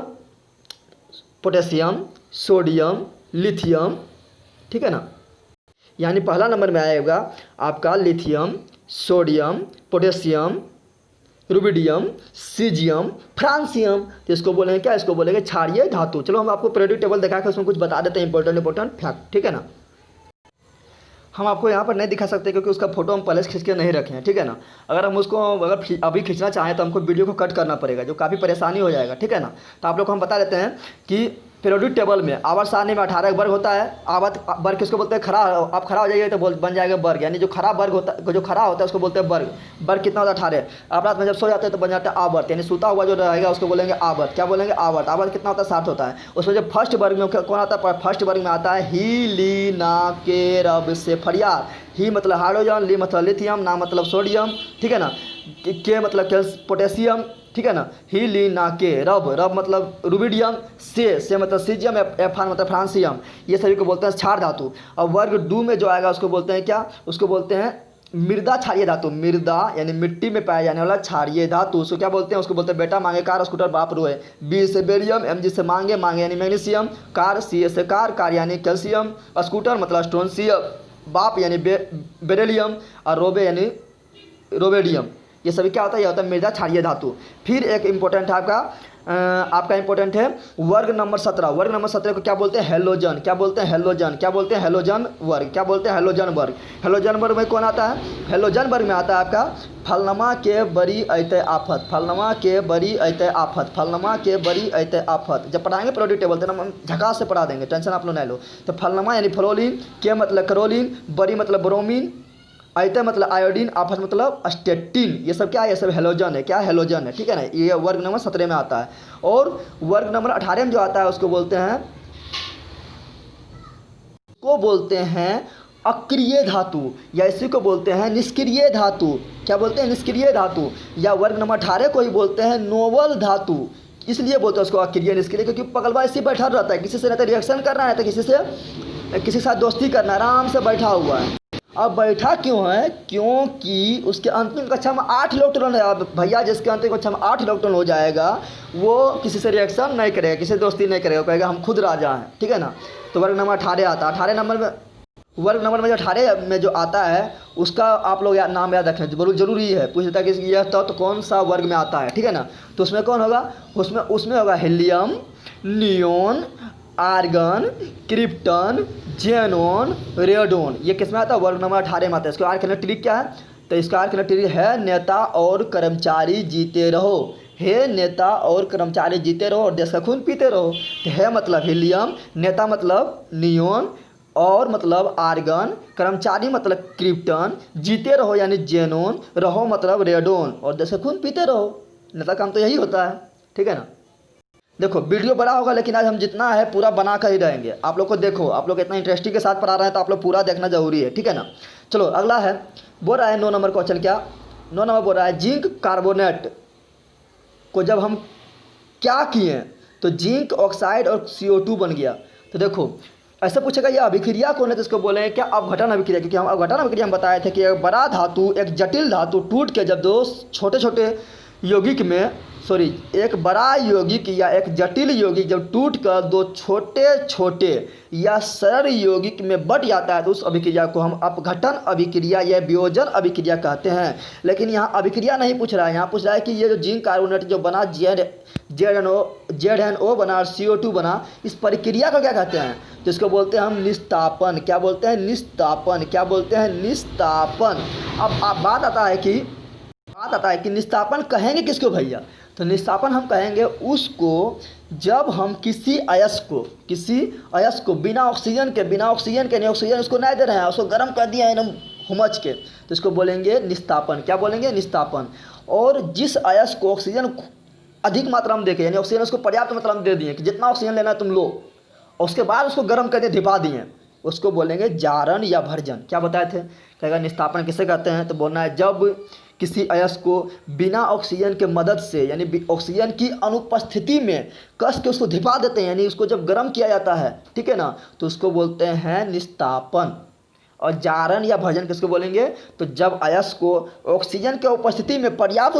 पोटेशियम, सोडियम, लिथियम। ठीक है ना। यानी पहला नंबर में आएगा आपका lithium, sodium, potassium, rubidium, caesium, francium. तो इसको बोलेंगे क्या, इसको बोलेंगे क्षारीय धातु। चलो हम आपको पीरियोडिक टेबल दिखा के उसमें कुछ बता देते हैं इंपॉर्टेंट फैक्ट। ठीक है ना। हम आपको यहाँ पर नहीं दिखा सकते क्योंकि उसका फोटो हम पहले से खींच के नहीं रखे हैं। ठीक है ना। अगर हम उसको अगर अभी खींचना चाहें तो हमको वीडियो को कट करना पड़ेगा जो काफ़ी परेशानी हो जाएगा। ठीक है ना। तो आप लोग को हम बता देते हैं कि पीरियोडिक टेबल में आवर्त सारणी में 18 वर्ग होता है। आवर्त वर्ग किसको बोलते हैं, खड़ा। आप खड़ा हो जाइए तो बन जाएगा वर्ग, यानी जो खड़ा वर्ग होता है, जो खड़ा होता है उसको बोलते हैं वर्ग। वर्ग कितना होता है, 18। आप रात में जब सो जाते हैं तो बन जाता है आवर्त, यानी सूता हुआ जो रहेगा उसको बोलेंगे आवर्त। क्या बोलेंगे, आवर्त। आवर्त कितना होता है, 60 होता है। उसमें जब फर्स्ट वर्ग में कौन आता है, फर्स्ट वर्ग में आता है ही, ली, ना, के, रब से फरियाद। ही मतलब हाइड्रोजन, ली मतलब लिथियम, ना मतलब सोडियम। ठीक है ना। के मतलब पोटेशियम। ठीक है ना। ही, ली, ना, के, रब, रब मतलब रुबिडियम, से मतलब सीजियम, एफान मतलब फ्रांसियम। ये सभी को बोलते हैं क्षार धातु। और वर्ग 2 में जो आएगा उसको बोलते हैं क्या, उसको बोलते हैं मृदा क्षारीय धातु। मृदा यानी मिट्टी में पाया जाने वाला क्षारीय धातु। उसको क्या बोलते हैं, उसको बोलते हैं बेटा मांगे कार, स्कूटर बाप रोए। बी से बेरियम, एम जी से मांगे, मांगे यानी मैग्नीशियम, कार, सी से कार यानी कैल्शियम, स्कूटर मतलब स्टोनशियम, बाप यानी बेरिलियम, और रोबे यानी रोबेडियम। ये सभी क्या होता है, ये होता है मृदा क्षारीय धातु। फिर एक इंपॉर्टेंट है आपका इंपॉर्टेंट है वर्ग नंबर 17। वर्ग नंबर 17 को क्या बोलते हैं, हेलोजन। क्या बोलते हैं, हेलोजन। क्या बोलते हैं, हेलोजन वर्ग। क्या बोलते हैं, हेलोजन वर्ग। हेलोजन वर्ग में कौन आता है, हेलोजन वर्ग में आता है आपका फलनमा के बड़ी अतः आफत। फलनमा के बड़ी अतः आफत। फलनमा के बड़ी अतः आफत। जब पढ़ाएंगे पीरियोडिक टेबल तो हम झकास से पढ़ा देंगे, टेंशन आप लोग नहीं लो। तो फलनमा यानी फ्लोरीन, के मतलब करोलिन, बड़ी मतलब ब्रोमीन, अतः मतलब आयोडीन, आफत मतलब स्टेटिन। ये सब क्या है, ये सब हेलोजन है। क्या हेलोजन है। ठीक है ना। ये वर्ग नंबर 17 में आता है। और वर्ग नंबर 18 में जो आता है उसको बोलते हैं अक्रिय धातु, या इसी को बोलते हैं निष्क्रिय धातु। क्या बोलते हैं, निष्क्रिय धातु। या वर्ग नंबर 18 को ही बोलते हैं नोवल धातु। इसलिए बोलते हैं उसको अक्रिय निष्क्रिय, क्योंकि पगलवा इसी बैठा रहता है, किसी से नहीं तो रिएक्शन करना है, तो किसी के साथ दोस्ती करना, आराम से बैठा हुआ है। अब बैठा क्यों है, क्योंकि उसके अंतिम कक्षा में 8 इलेक्ट्रॉन है। अब भैया जिसके अंतिम कक्षा में 8 इलेक्ट्रॉन हो जाएगा वो किसी से रिएक्शन नहीं करेगा, किसी से दोस्ती नहीं करेगा, कहेगा हम खुद राजा हैं। ठीक है ना। तो वर्ग नंबर 18 आता है। 18 नंबर में, वर्ग नंबर में जो 18 में जो आता है उसका आप लोग नाम याद रखें, जरूरी है। पूछता है कि यह तत्व कौन सा वर्ग में आता है। ठीक है ना। तो उसमें कौन होगा, उसमें होगा helium, neon, argon, krypton, xenon, radon. ये किस में आता है, वर्ग नंबर 18 में आता है। इसका आर्कनेट्री क्या है, तो इसका आर्कनेट्री है नेता और कर्मचारी जीते रहो। हे नेता और कर्मचारी जीते रहो और देश का खून पीते रहो। तो है मतलब हीलियम, नेता मतलब नियोन, और मतलब आर्गन, कर्मचारी मतलब क्रिप्टन, जीते रहो यानी जेनोन, रहो मतलब रेडोन, और देश का खून पीते रहो। नेता काम तो यही होता है। ठीक है ना। देखो वीडियो बड़ा होगा लेकिन आज हम जितना है पूरा बना कर ही रहेंगे। आप लोग को देखो, आप लोग इतना इंटरेस्टिंग के साथ पढ़ा रहे हैं तो आप लोग पूरा देखना जरूरी है। ठीक है ना। चलो अगला है, बोल रहा है 9 नंबर क्वेश्चन। क्या 9 नंबर बोल रहा है जिंक कार्बोनेट को जब हम क्या किए तो जिंक ऑक्साइड और CO2 बन गया। तो देखो ऐसे पूछेगा ये अभिक्रिया कौन है, तो इसको बोलेंगे क्या, अवघटन अभिक्रिया। क्योंकि हम अवघटन अभिक्रिया हम बताए थे कि एक बड़ा धातु एक जटिल धातु टूट के जब दो छोटे छोटे यौगिक में, सॉरी, एक बड़ा यौगिक या एक जटिल यौगिक जब टूट कर दो छोटे छोटे या सरल यौगिक में बट जाता है तो उस अभिक्रिया को हम अपघटन अभिक्रिया या वियोजन अभिक्रिया कहते हैं। लेकिन यहाँ अभिक्रिया नहीं पूछ रहा है, यहाँ पूछ रहा है कि ये जो जिंक कार्बोनेट जो बना ZnO बना और CO2 बना, इस प्रक्रिया को क्या कहते हैं, तो इसको बोलते हैं हम निस्तापन। क्या बोलते हैं, निस्तापन। क्या बोलते हैं, निस्तापन। अब बात आता है कि निस्तापन कहेंगे किसको भैया, तो निस्तापन हम कहेंगे उसको जब हम किसी अयस्क को बिना ऑक्सीजन के नहीं, ऑक्सीजन उसको नहीं दे रहे हैं, उसको गर्म कर दिया एकदम हुमच के, तो इसको बोलेंगे निस्तापन। क्या बोलेंगे, निस्तापन। और जिस अयस्क को ऑक्सीजन अधिक मात्रा में देखे, यानी ऑक्सीजन उसको पर्याप्त मात्रा में दे दिए कि जितना ऑक्सीजन लेना है तुम लो, और उसके बाद उसको गर्म करके धिपा दिए, उसको बोलेंगे जारण या भर्जन। क्या बताए थे, कहेगा निस्तापन किसे कहते हैं, तो बोलना है जब किसी अयस्क को बिना ऑक्सीजन के मदद से, यानी ऑक्सीजन की अनुपस्थिति में कस के उसको धिपा देते हैं, यानी उसको जब गर्म किया जाता है, ठीक है ना, तो उसको बोलते हैं निस्तापन। और जारण या भर्जन किसको बोलेंगे, तो जब अयस्क को ऑक्सीजन के उपस्थिति में, पर्याप्त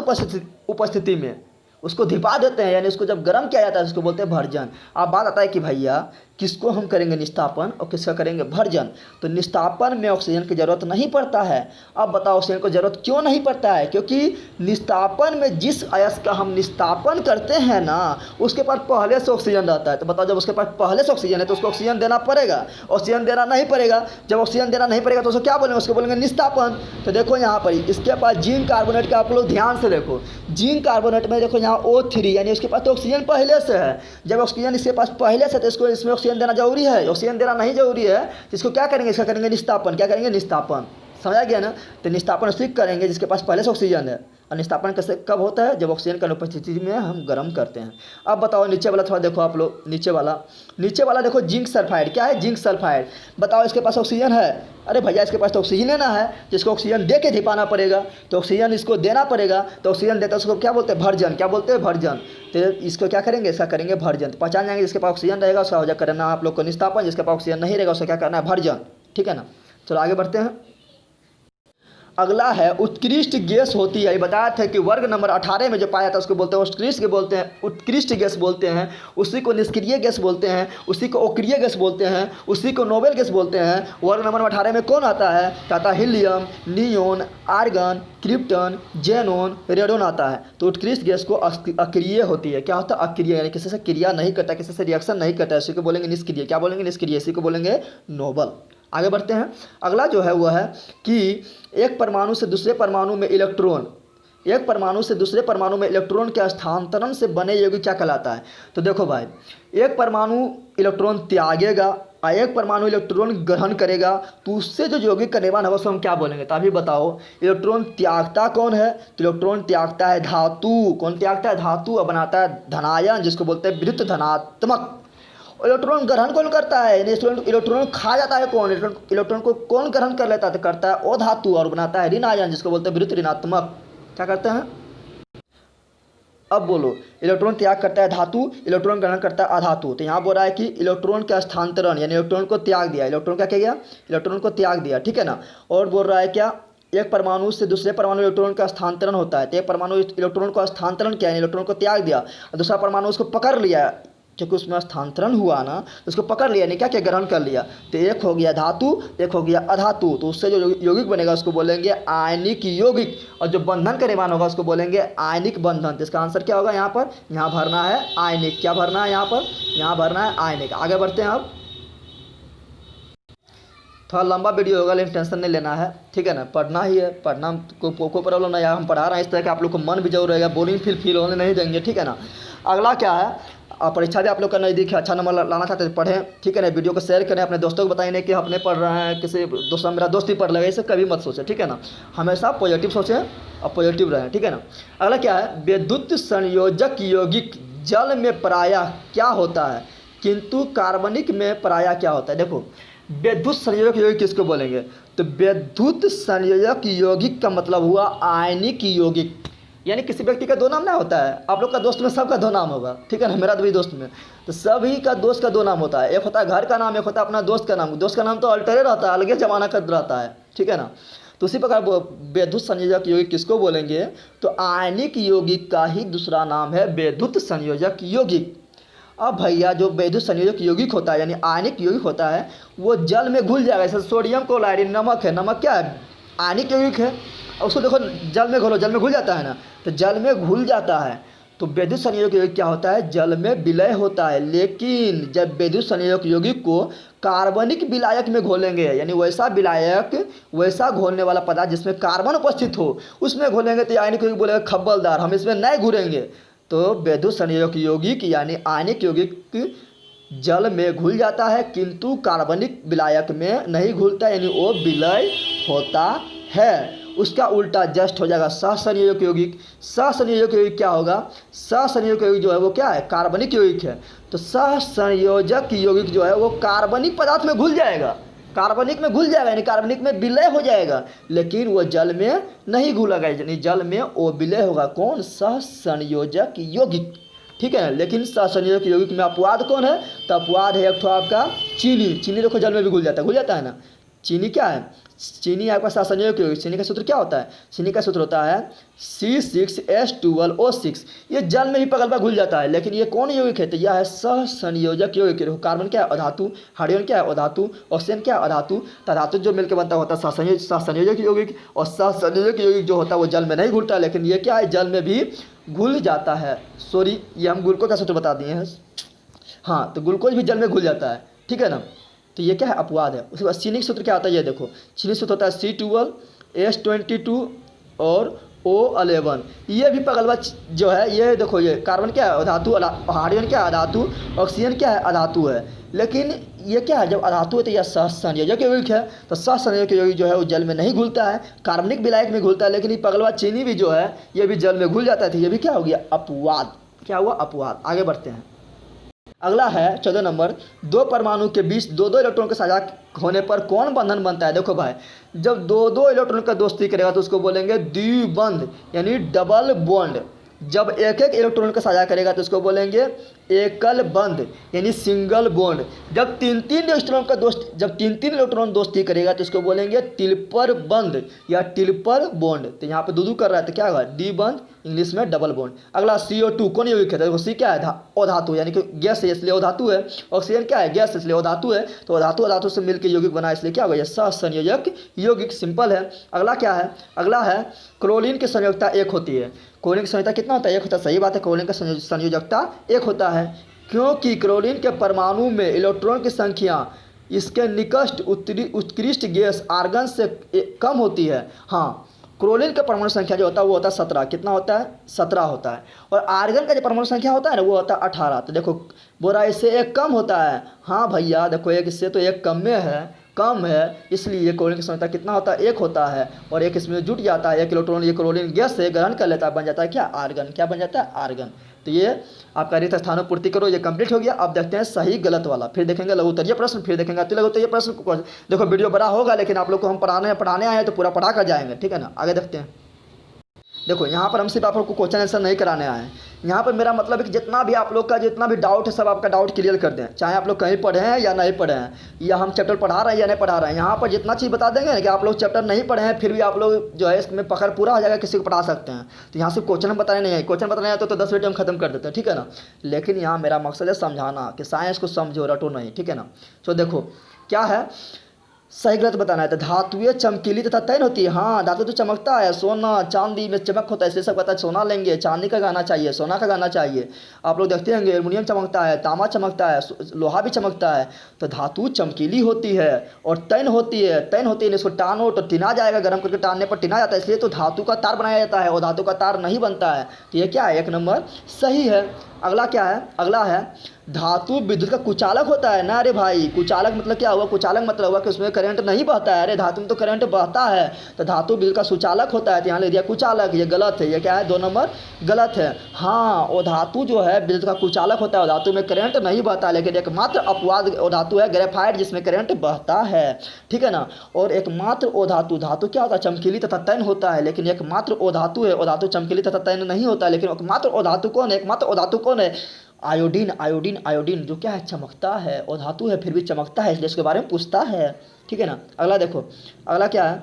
उपस्थिति में उसको धिपा देते हैं, यानी उसको जब गर्म किया जाता है उसको बोलते हैं भर्जन। अब बात आता है कि भैया किसको हम करेंगे निस्तापन और किसका करेंगे भर्जन। तो निस्तापन में ऑक्सीजन की ज़रूरत नहीं पड़ता है। अब बताओ ऑक्सीजन को ज़रूरत क्यों नहीं पड़ता है, क्योंकि निस्तापन में जिस अयस्क का हम निस्तापन करते हैं ना, उसके पास पहले से ऑक्सीजन रहता है। तो बताओ जब उसके पास पहले से ऑक्सीजन है तो उसको ऑक्सीजन देना पड़ेगा, ऑक्सीजन देना नहीं पड़ेगा। जब ऑक्सीजन देना नहीं पड़ेगा तो उसको क्या बोलेंगे, उसको बोलेंगे निस्तापन। तो देखो यहाँ पर इसके पास जिंक कार्बोनेट का आप लोग ध्यान से देखो, जिंक कार्बोनेट में देखो यहाँ O3, यानी उसके पास तो ऑक्सीजन पहले से है। जब ऑक्सीजन इसके पास पहले से, तो इसको इसमें ऑक्सीजन देना जरूरी है, ऑक्सीजन देना नहीं जरूरी है, इसको क्या करेंगे, इसका करेंगे निस्तापन। क्या करेंगे, निस्तापन। समझा गया ना, तो निस्तापन उसी करेंगे जिसके पास पहले से ऑक्सीजन है। और निस्तापन कैसे कब होता है, जब ऑक्सीजन की अनुपस्थिति में हम गर्म करते हैं। अब बताओ नीचे वाला थोड़ा देखो आप लोग, नीचे वाला देखो जिंक सल्फाइड। क्या है, जिंक सल्फाइड। बताओ इसके पास ऑक्सीजन है, अरे भैया इसके पास तो ऑक्सीजन लेना है, जिसको ऑक्सीजन दे के धिपाना पड़ेगा, तो ऑक्सीजन इसको देना पड़ेगा, तो ऑक्सीजन देता है उसको क्या बोलते हैं, भर्जन। क्या बोलते हैं, भर्जन। तो इसको क्या करेंगे, इसका करेंगे भर्जन। तो पहचान जाएंगे जिसके पास ऑक्सीजन रहेगा उसका हो जाए करना आप लोग को निस्तापन, जिसके पास ऑक्सीजन नहीं रहेगा उसका क्या करना है, भर्जन। ठीक है ना, चलो आगे बढ़ते हैं। अगला है उत्कृष्ट गैस होती है। ये बताया था कि वर्ग नंबर 18 में जो पाया था उसको बोलते हैं उत्कृष्ट गैस बोलते हैं, उसी को निष्क्रिय गैस बोलते हैं, उसी को अक्रिय गैस बोलते हैं, उसी को नोबेल गैस बोलते हैं। वर्ग नंबर 18 में कौन आता है, आता helium, neon, argon, krypton, xenon, radon आता है। तो उत्कृष्ट गैस को अक्रिय होती है। क्या होता है, अक्रिय, यानी किसी से क्रिया नहीं करता, किसी से रिएक्शन नहीं करता, इसी को बोलेंगे निष्क्रिय। क्या बोलेंगे, निष्क्रिय। इसी को बोलेंगे नोबल। आगे बढ़ते हैं। अगला जो है वह है कि एक परमाणु से दूसरे परमाणु में इलेक्ट्रॉन के स्थानांतरण से बने यौगिक क्या कहलाता है। तो देखो भाई, एक परमाणु इलेक्ट्रॉन त्यागेगा और एक परमाणु इलेक्ट्रॉन ग्रहण करेगा, तो उससे जो यौगिक का निर्माण होगा उसको हम क्या बोलेंगे। तो अभी बताओ इलेक्ट्रॉन त्यागता कौन है, तो इलेक्ट्रॉन त्यागता है धातु। कौन त्यागता है, धातु। और बनाता है धनायन, जिसको बोलते हैं विद्युत धनात्मक। इलेक्ट्रॉन ग्रहण कौन करता है, इलेक्ट्रॉन खा जाता है कौन, इलेक्ट्रॉन को कौन ग्रहण कर लेता है, तो करता है ओ धातु, और बनाता है ऋण आयन, जिसको बोलते हैं विद्युत ऋणात्मक। क्या करते हैं, अब बोलो, इलेक्ट्रॉन त्याग करता है धातु, इलेक्ट्रॉन ग्रहण करता है अधातु। तो यहाँ बोल रहा है कि इलेक्ट्रॉन का स्थानांतरण, यानी इलेक्ट्रॉन को त्याग दिया, इलेक्ट्रॉन क्या किया, इलेक्ट्रॉन को त्याग दिया, ठीक है ना। और बोल रहा है क्या, एक परमाणु से दूसरे परमाणु इलेक्ट्रॉन का स्थानांतरण होता है। तो एक परमाणु इलेक्ट्रॉन का स्थानांतरण किया, इलेक्ट्रॉन को त्याग दिया, और दूसरा परमाणु उसको पकड़ लिया, क्योंकि उसमें स्थानांतरण हुआ ना, उसको पकड़ लिया, नहीं क्या क्या ग्रहण कर लिया। तो एक हो गया धातु, एक हो गया अधातु। तो उससे जो यौगिक बनेगा उसको बोलेंगे आयनिक यौगिक, और जो बंधन का निर्माण होगा उसको बोलेंगे आयनिक बंधन। तो इसका आंसर क्या होगा, यहाँ पर, यहाँ भरना है आयनिक। क्या भरना है यहाँ पर, यहाँ भरना है आयनिक। आगे बढ़ते हैं। अब थोड़ा लंबा वीडियो होगा लेकिन टेंशन नहीं लेना है, ठीक है ना, पढ़ना ही है, पढ़ना को प्रॉब्लम नहीं है। हम पढ़ा रहे हैं इस तरह के आप लोग को मन भी जरूर रहेगा, बोरिंग फील होने नहीं देंगे, ठीक है ना। अगला क्या है, परीक्षा भी आप लोग का नज़दीक है, अच्छा नंबर लाना चाहते हैं पढ़ें, ठीक है ना। वीडियो को शेयर करें, अपने दोस्तों को बताएं कि अपने पढ़ रहे हैं, किसी दोस्त मेरा दोस्त ही पढ़ लेगा, इसे कभी मत सोचें, ठीक है ना। हमेशा पॉजिटिव सोचें और पॉजिटिव रहें, ठीक है ना। अगला क्या है, विद्युत संयोजक यौगिक जल में प्रायः क्या होता है, किंतु कार्बनिक में प्रायः क्या होता है। देखो, विद्युत संयोजक यौगिक किसको बोलेंगे, तो विद्युत संयोजक यौगिक का मतलब हुआ आयनिक यौगिक। यानी किसी व्यक्ति का दो नाम ना होता है, आप लोग का दोस्त में सबका दो नाम होगा, ठीक है ना, मेरा भी दोस्त में तो सभी का दोस्त का दो नाम होता है, एक होता है घर का नाम, एक होता है अपना दोस्त का नाम। दोस्त का नाम तो अल्टरे रहता है, अलगे जमाना का रहता है, ठीक है ना। तो उसी प्रकार वैद्युत संयोजक यौगिक किसको बोलेंगे, तो आयनिक यौगिक का ही दूसरा नाम है वैद्युत संयोजक यौगिक। अब भैया जो वैद्युत संयोजक यौगिक होता है यानी आयनिक यौगिक होता है वो जल में घुल जाएगा। जैसे सोडियम क्लोराइड नमक है, नमक क्या है, आयनिक यौगिक है। और उसको देखो जल में घोलो, जल में घुल जाता है ना, तो जल में घुल जाता है। तो वैद्युत संयोजक यौगिक क्या होता है, जल में विलय होता है। लेकिन जब वैद्युत संयोजक यौगिक को कार्बनिक विलायक में घोलेंगे, यानी वैसा विलायक, वैसा घोलने वाला पदार्थ जिसमें कार्बन उपस्थित हो, उसमें घोलेंगे तो आयनिक यौगिक बोलेगा खब्बलदार, हम इसमें नहीं घुलेंगे। तो वैद्युत संयोजक यौगिक यानी आयनिक यौगिक जल में घुल जाता है किंतु कार्बनिक विलायक में नहीं घुलता, यानी वो विलय होता है। उसका उल्टा जस्ट हो जाएगा सहसंयोजक यौगिक। सहसंयोजक यौगिक क्या होगा, सहसंयोजक यौगिक जो है वो क्या है, कार्बनिक यौगिक है। तो सहसंयोजक यौगिक जो है वो कार्बनिक पदार्थ में घुल जाएगा, कार्बनिक में घुल जाएगा, यानी कार्बनिक में विलय हो जाएगा, लेकिन वो जल में नहीं घुलेगा, यानी जल में वो विलय होगा। कौन, सहसंयोजक यौगिक, ठीक है। लेकिन सहसंयोजक यौगिक में अपवाद कौन है, तो अपवाद है एक ठो आपका चीनी। चीनी देखो जल में भी घुल जाता है ना। चीनी क्या है, चीनी आपका सहसंयोजक यौगिक। चीनी का सूत्र क्या होता है, चीनी का सूत्र होता है C6H12O6। ये जल में भी पगलबा घुल जाता है, लेकिन ये कौन यौगिक है, तो यह है सहसंयोजक यौगिक। कार्बन क्या है, अधातु, हाइड्रोजन क्या है, अधातु, ऑक्सीजन क्या है, अधातु। तो धातु जो मिलकर बनता होता है सहसंयोजक यौगिक। और सहसंयोजक यौगिक जो होता है वो जल में नहीं घुलता, लेकिन ये क्या है, जल में भी घुल जाता है। सॉरी, ये हम ग्लूकोज का सूत्र बता दिए हैं। हाँ, तो ग्लूकोज भी जल में घुल जाता है, ठीक है ना। तो ये क्या है, अपवाद है। उसके बाद चीनी का सूत्र क्या आता है, ये देखो चीनी सूत्र होता है C12H22 और O11। ये भी पगलवा जो है, ये देखो ये कार्बन क्या है, अधातु, हाइड्रोजन क्या है, अधातु, ऑक्सीजन क्या है, अधातु है। लेकिन ये क्या है, जब अधातु है तो यह सहसंयोजक यौगिक है। तो सहसंयोजक यौगिक जो है वो जल में नहीं घुलता है, कार्बनिक विलायक में घुलता है। लेकिन ये पगलवा चीनी भी जो है ये भी जल में घुल जाता है। तो ये भी क्या हो गया, अपवाद। क्या हुआ, अपवाद। आगे बढ़ते हैं। अगला है 14 नंबर, दो परमाणु के बीच दो दो इलेक्ट्रॉन के साझा होने पर कौन बंधन बनता है। देखो भाई, जब दो दो इलेक्ट्रॉन का दोस्ती करेगा तो उसको बोलेंगे द्विबंध यानी डबल बॉन्ड। जब एक एक इलेक्ट्रॉन का साझा करेगा तो उसको बोलेंगे एकल बंध यानी सिंगल बॉन्ड। जब तीन तीन इलेक्ट्रॉन दोस्ती करेगा तो इसको बोलेंगे टिल्पर बंध या टिल्पर बॉन्ड। तो यहाँ पे दो कर रहा है तो क्या होगा, डी बंध, इंग्लिश में डबल बॉन्ड। अगला CO2 कौन यौगिक है, देखो C क्या है, अधातु यानी कि गैस है इसलिए अधातु है। ऑक्सीजन क्या है, गैस इसलिए अधातु है। तो अधातु से मिलकर यौगिक बना इसलिए क्या होगा, सहसंयोजक यौगिक। सिंपल है। अगला क्या है, अगला है क्लोरीन की संयोजकता एक होती है। क्लोरीन की संयोजकता कितना होता है, एक होता है। सही बात है, क्लोरीन का संयोजकता एक होता है, क्योंकि क्लोरीन के परमाणु में इलेक्ट्रॉन की संख्या इसके निकट उत्कृष्ट गैस आर्गन से कम होती है। हाँ, क्लोरीन का परमाणु संख्या जो होता है वो होता है 17। कितना होता है, 17 होता है। और आर्गन का जो परमाणु संख्या होता है ना वो होता है 18। तो देखो बोरा इससे एक कम होता है। हाँ भैया देखो, एक इससे तो एक कम में है, कम है, इसलिए क्लोरीन की संख्या कितना होता है, एक होता है। और एक इसमें जुट जाता है, एक इलेक्ट्रॉन ये क्लोरीन गैस से ग्रहण कर लेता है, बन जाता है क्या, आर्गन। क्या बन जाता है, आर्गन। तो ये आपका रिक्त स्थानों पूर्ति करो, ये कंप्लीट हो गया। अब देखते हैं सही गलत वाला, फिर देखेंगे लघु उत्तरीय प्रश्न, फिर देखेंगे अति लघु उत्तरीय प्रश्न। देखो वीडियो बड़ा होगा लेकिन आप लोग को हम पढ़ाने आए हैं तो पूरा पढ़ा कर जाएंगे, ठीक है ना। आगे देखते हैं। देखो यहाँ पर हम सिर्फ आप लोग को क्वेश्चन आंसर नहीं कराने आए हैं। यहाँ पर मेरा मतलब है कि जितना भी आप लोग का जितना भी डाउट है सब आपका डाउट क्लियर कर दें, चाहे आप लोग कहीं पढ़े हैं या नहीं पढ़े हैं, या हम चैप्टर पढ़ा रहे हैं या नहीं पढ़ा रहे हैं। यहाँ पर जितना चीज़ बता देंगे ना कि आप लोग चैप्टर नहीं पढ़े हैं फिर भी आप लोग जो है इसमें पकड़ पूरा हो जाएगा, किसी को पढ़ा सकते हैं। तो यहाँ सिर्फ क्वेश्चन हम बताने नहीं है, क्वेश्चन बताने आते तो 10 मिनट में खत्म कर देते हैं, ठीक है ना। लेकिन यहाँ मेरा मकसद है समझाना कि साइंस को समझो, रटो नहीं, ठीक है ना। तो देखो क्या है, सही गलत बताना है। तो धातुएं चमकीली तथा तैन होती है। हाँ, धातु तो चमकता है, सोना चांदी में चमक होता है, इसलिए सब कहता है सोना लेंगे, चांदी का गाना चाहिए, सोना का गाना चाहिए। आप लोग देखते होंगे एल्युमिनियम चमकता है, तांबा चमकता है, लोहा भी चमकता है। तो धातु चमकीली होती है और तैन होती है, इसको टानो तो टिना जाएगा, गर्म करके टानने पर टिना जाता है, इसलिए तो धातु का तार बनाया जाता है और धातु का तार नहीं बनता है। तो ये क्या है, एक नंबर सही है। अगला क्या है, अगला है धातु विद्युत का कुचालक होता है ना। अरे भाई, कुचालक मतलब क्या हुआ, कुचालक मतलब हुआ कि उसमें करंट नहीं बहता है। अरे धातु में तो करंट बहता है, तो धातु बिजली का सुचालक होता है, तो यहाँ ले दिया कुचालक, ये गलत है। ये क्या है, 2 नंबर गलत है। हाँ, वो धातु जो है बिजली का कुचालक होता है, धातु में करंट नहीं बहता, लेकिन एकमात्र अपवाद वो धातु है ग्रेफाइट जिसमें करंट बहता है, ठीक है ना। और एकमात्र वो धातु, धातु क्या होता है, चमकीली तथा तैन होता है, लेकिन एकमात्र वो धातु है, वो धातु चमकीली तथा तैन नहीं होता है, लेकिन एकमात्र वो धातु कौन है, एकमात्र वो धातु कौन है, आयोडीन। आयोडीन, आयोडीन जो क्या है, चमकता है, और धातु है फिर भी चमकता है, इसलिए इसके बारे में पूछता है, ठीक है ना। अगला देखो, अगला क्या है,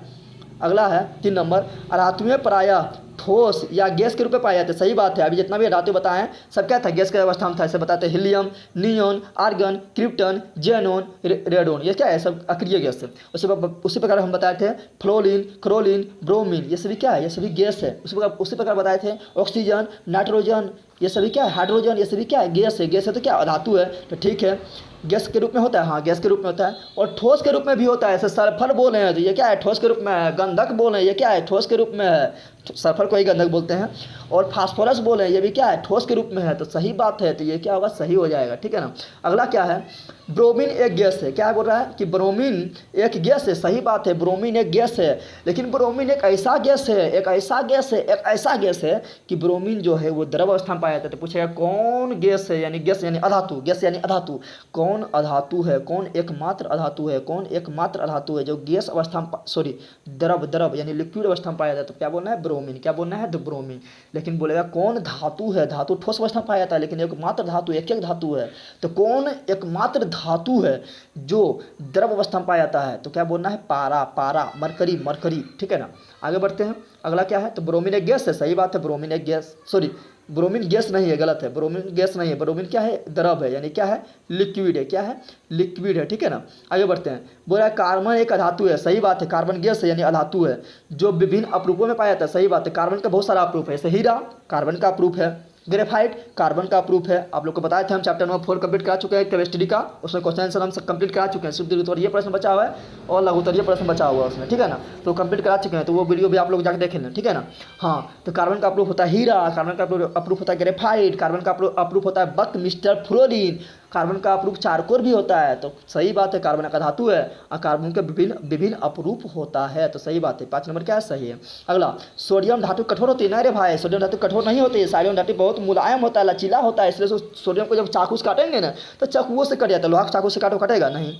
अगला है 3 नंबर, धातुएं प्रायः ठोस या गैस के रूप में पाए जाते हैं। सही बात है, अभी जितना भी धातु बताएं सब क्या था, गैस के अवस्था में था। ऐसे बताते हैं helium, neon, argon, krypton, xenon, radon, ये क्या है, सब अक्रिय गैस है। उसी प्रकार हम बताए थे फ्लोरीन, क्लोरीन, ब्रोमीन, ये सभी क्या है, ये सभी गैस है। उसी प्रकार बताए थे ऑक्सीजन, नाइट्रोजन, ये सभी क्या है, हाइड्रोजन, ये सभी क्या है, गैस है। गैस है तो क्या, धातु है, तो ठीक है, गैस के रूप में होता है, हाँ गैस के रूप में होता है। और ठोस के रूप में भी होता है, ऐसे सल्फर बोल रहे हैं तो ये क्या है, ठोस के रूप में है। गंधक बोल रहे हैं, ये क्या है, ठोस के रूप में है, सल्फर को ही गंधक बोलते हैं। और फास्फोरस बोल रहे हैं, ये भी क्या है, ठोस के रूप में है, तो सही बात है, तो ये क्या होगा, सही हो जाएगा, ठीक है ना। अगला क्या है, ब्रोमीन एक गैस है। क्या बोल रहा है कि ब्रोमीन एक गैस है, सही बात है, ब्रोमीन एक गैस है, लेकिन ब्रोमीन एक ऐसा गैस है, एक ऐसा गैस है, एक ऐसा गैस है कि ब्रोमीन जो है वो द्रव अवस्था में पाया जाता है। तो पूछेगा कौन गैस है, यानी गैस यानी अधातु, गैस यानी अधातु, कौन अधातु है, कौन एकमात्र अधातु है, कौन एकमात्र अधातु है जो गैस अवस्था में, सॉरी द्रव, द्रव यानी लिक्विड अवस्था में पाया जाता है। तो क्या बोलना है, ब्रोमीन, क्या बोलना है, द ब्रोमीन। लेकिन बोलेगा कौन धातु है, धातु ठोस अवस्था में पाया जाता है, लेकिन एकमात्र धातु, एक एक धातु है, तो कौन एकमात्र धातु है जो द्रव अवस्था में पाया जाता है, तो क्या बोलना है, पारा, पारा, मरकरी, मरकरी, ठीक है ना। आगे बढ़ते हैं, अगला क्या है, तो ब्रोमीन एक गैस है, सही बात है, ब्रोमीन एक गैस, सॉरी ब्रोमीन गैस नहीं है, गलत है, ब्रोमीन गैस नहीं है, ब्रोमीन क्या है, द्रव है, यानी क्या है, लिक्विड है, क्या है, लिक्विड है, ठीक है ना। आगे बढ़ते हैं, बोला कार्बन एक अधातु है, सही बात है, कार्बन गैस है यानी अधातु है जो विभिन्न अपरूपों में पाया जाता है, सही बात है, कार्बन का बहुत सारा अपरूप है, जैसे हीरा कार्बन का अपरूप है, ग्रेफाइट कार्बन का प्रूफ है। आप लोग को बताया था, हम चैप्टर नंबर 4 कंप्लीट करा चुके हैं केमिस्ट्री का, उसमें क्वेश्चन आंसर हम सब कंप्लीट करा चुके हैं, सिर्फ लघुत्तरीय प्रश्न बचा हुआ है और लघुत्तरीय प्रश्न बचा हुआ है उसमें, ठीक है ना। तो कंप्लीट करा चुके हैं, तो वो वीडियो भी आप लोग जाकर देख लेना, ठीक है ना। हाँ, तो कार्बन का प्रूफ होता है हीरा, कार्बन का प्रूफ होता है ग्रेफाइट, कार्बन का प्रूफ होता है बक मिस्टर फ्लोरीन, कार्बन का अपरूप चारकोल भी होता है, तो सही बात है, कार्बन का धातु है और कार्बन के विभिन्न विभिन्न अपरूप होता है, तो सही बात है, 5 नंबर क्या है, सही है। अगला, सोडियम धातु कठोर होती है ना, रे भाई, सोडियम धातु कठोर नहीं होती है, सोडियम धातु बहुत मुलायम होता है, लचीला होता है, इसलिए सोडियम को जब चाकू से काटेंगे ना तो चाकुओं से कट जाता है। लोहा चाकू से काटो कटेगा नहीं,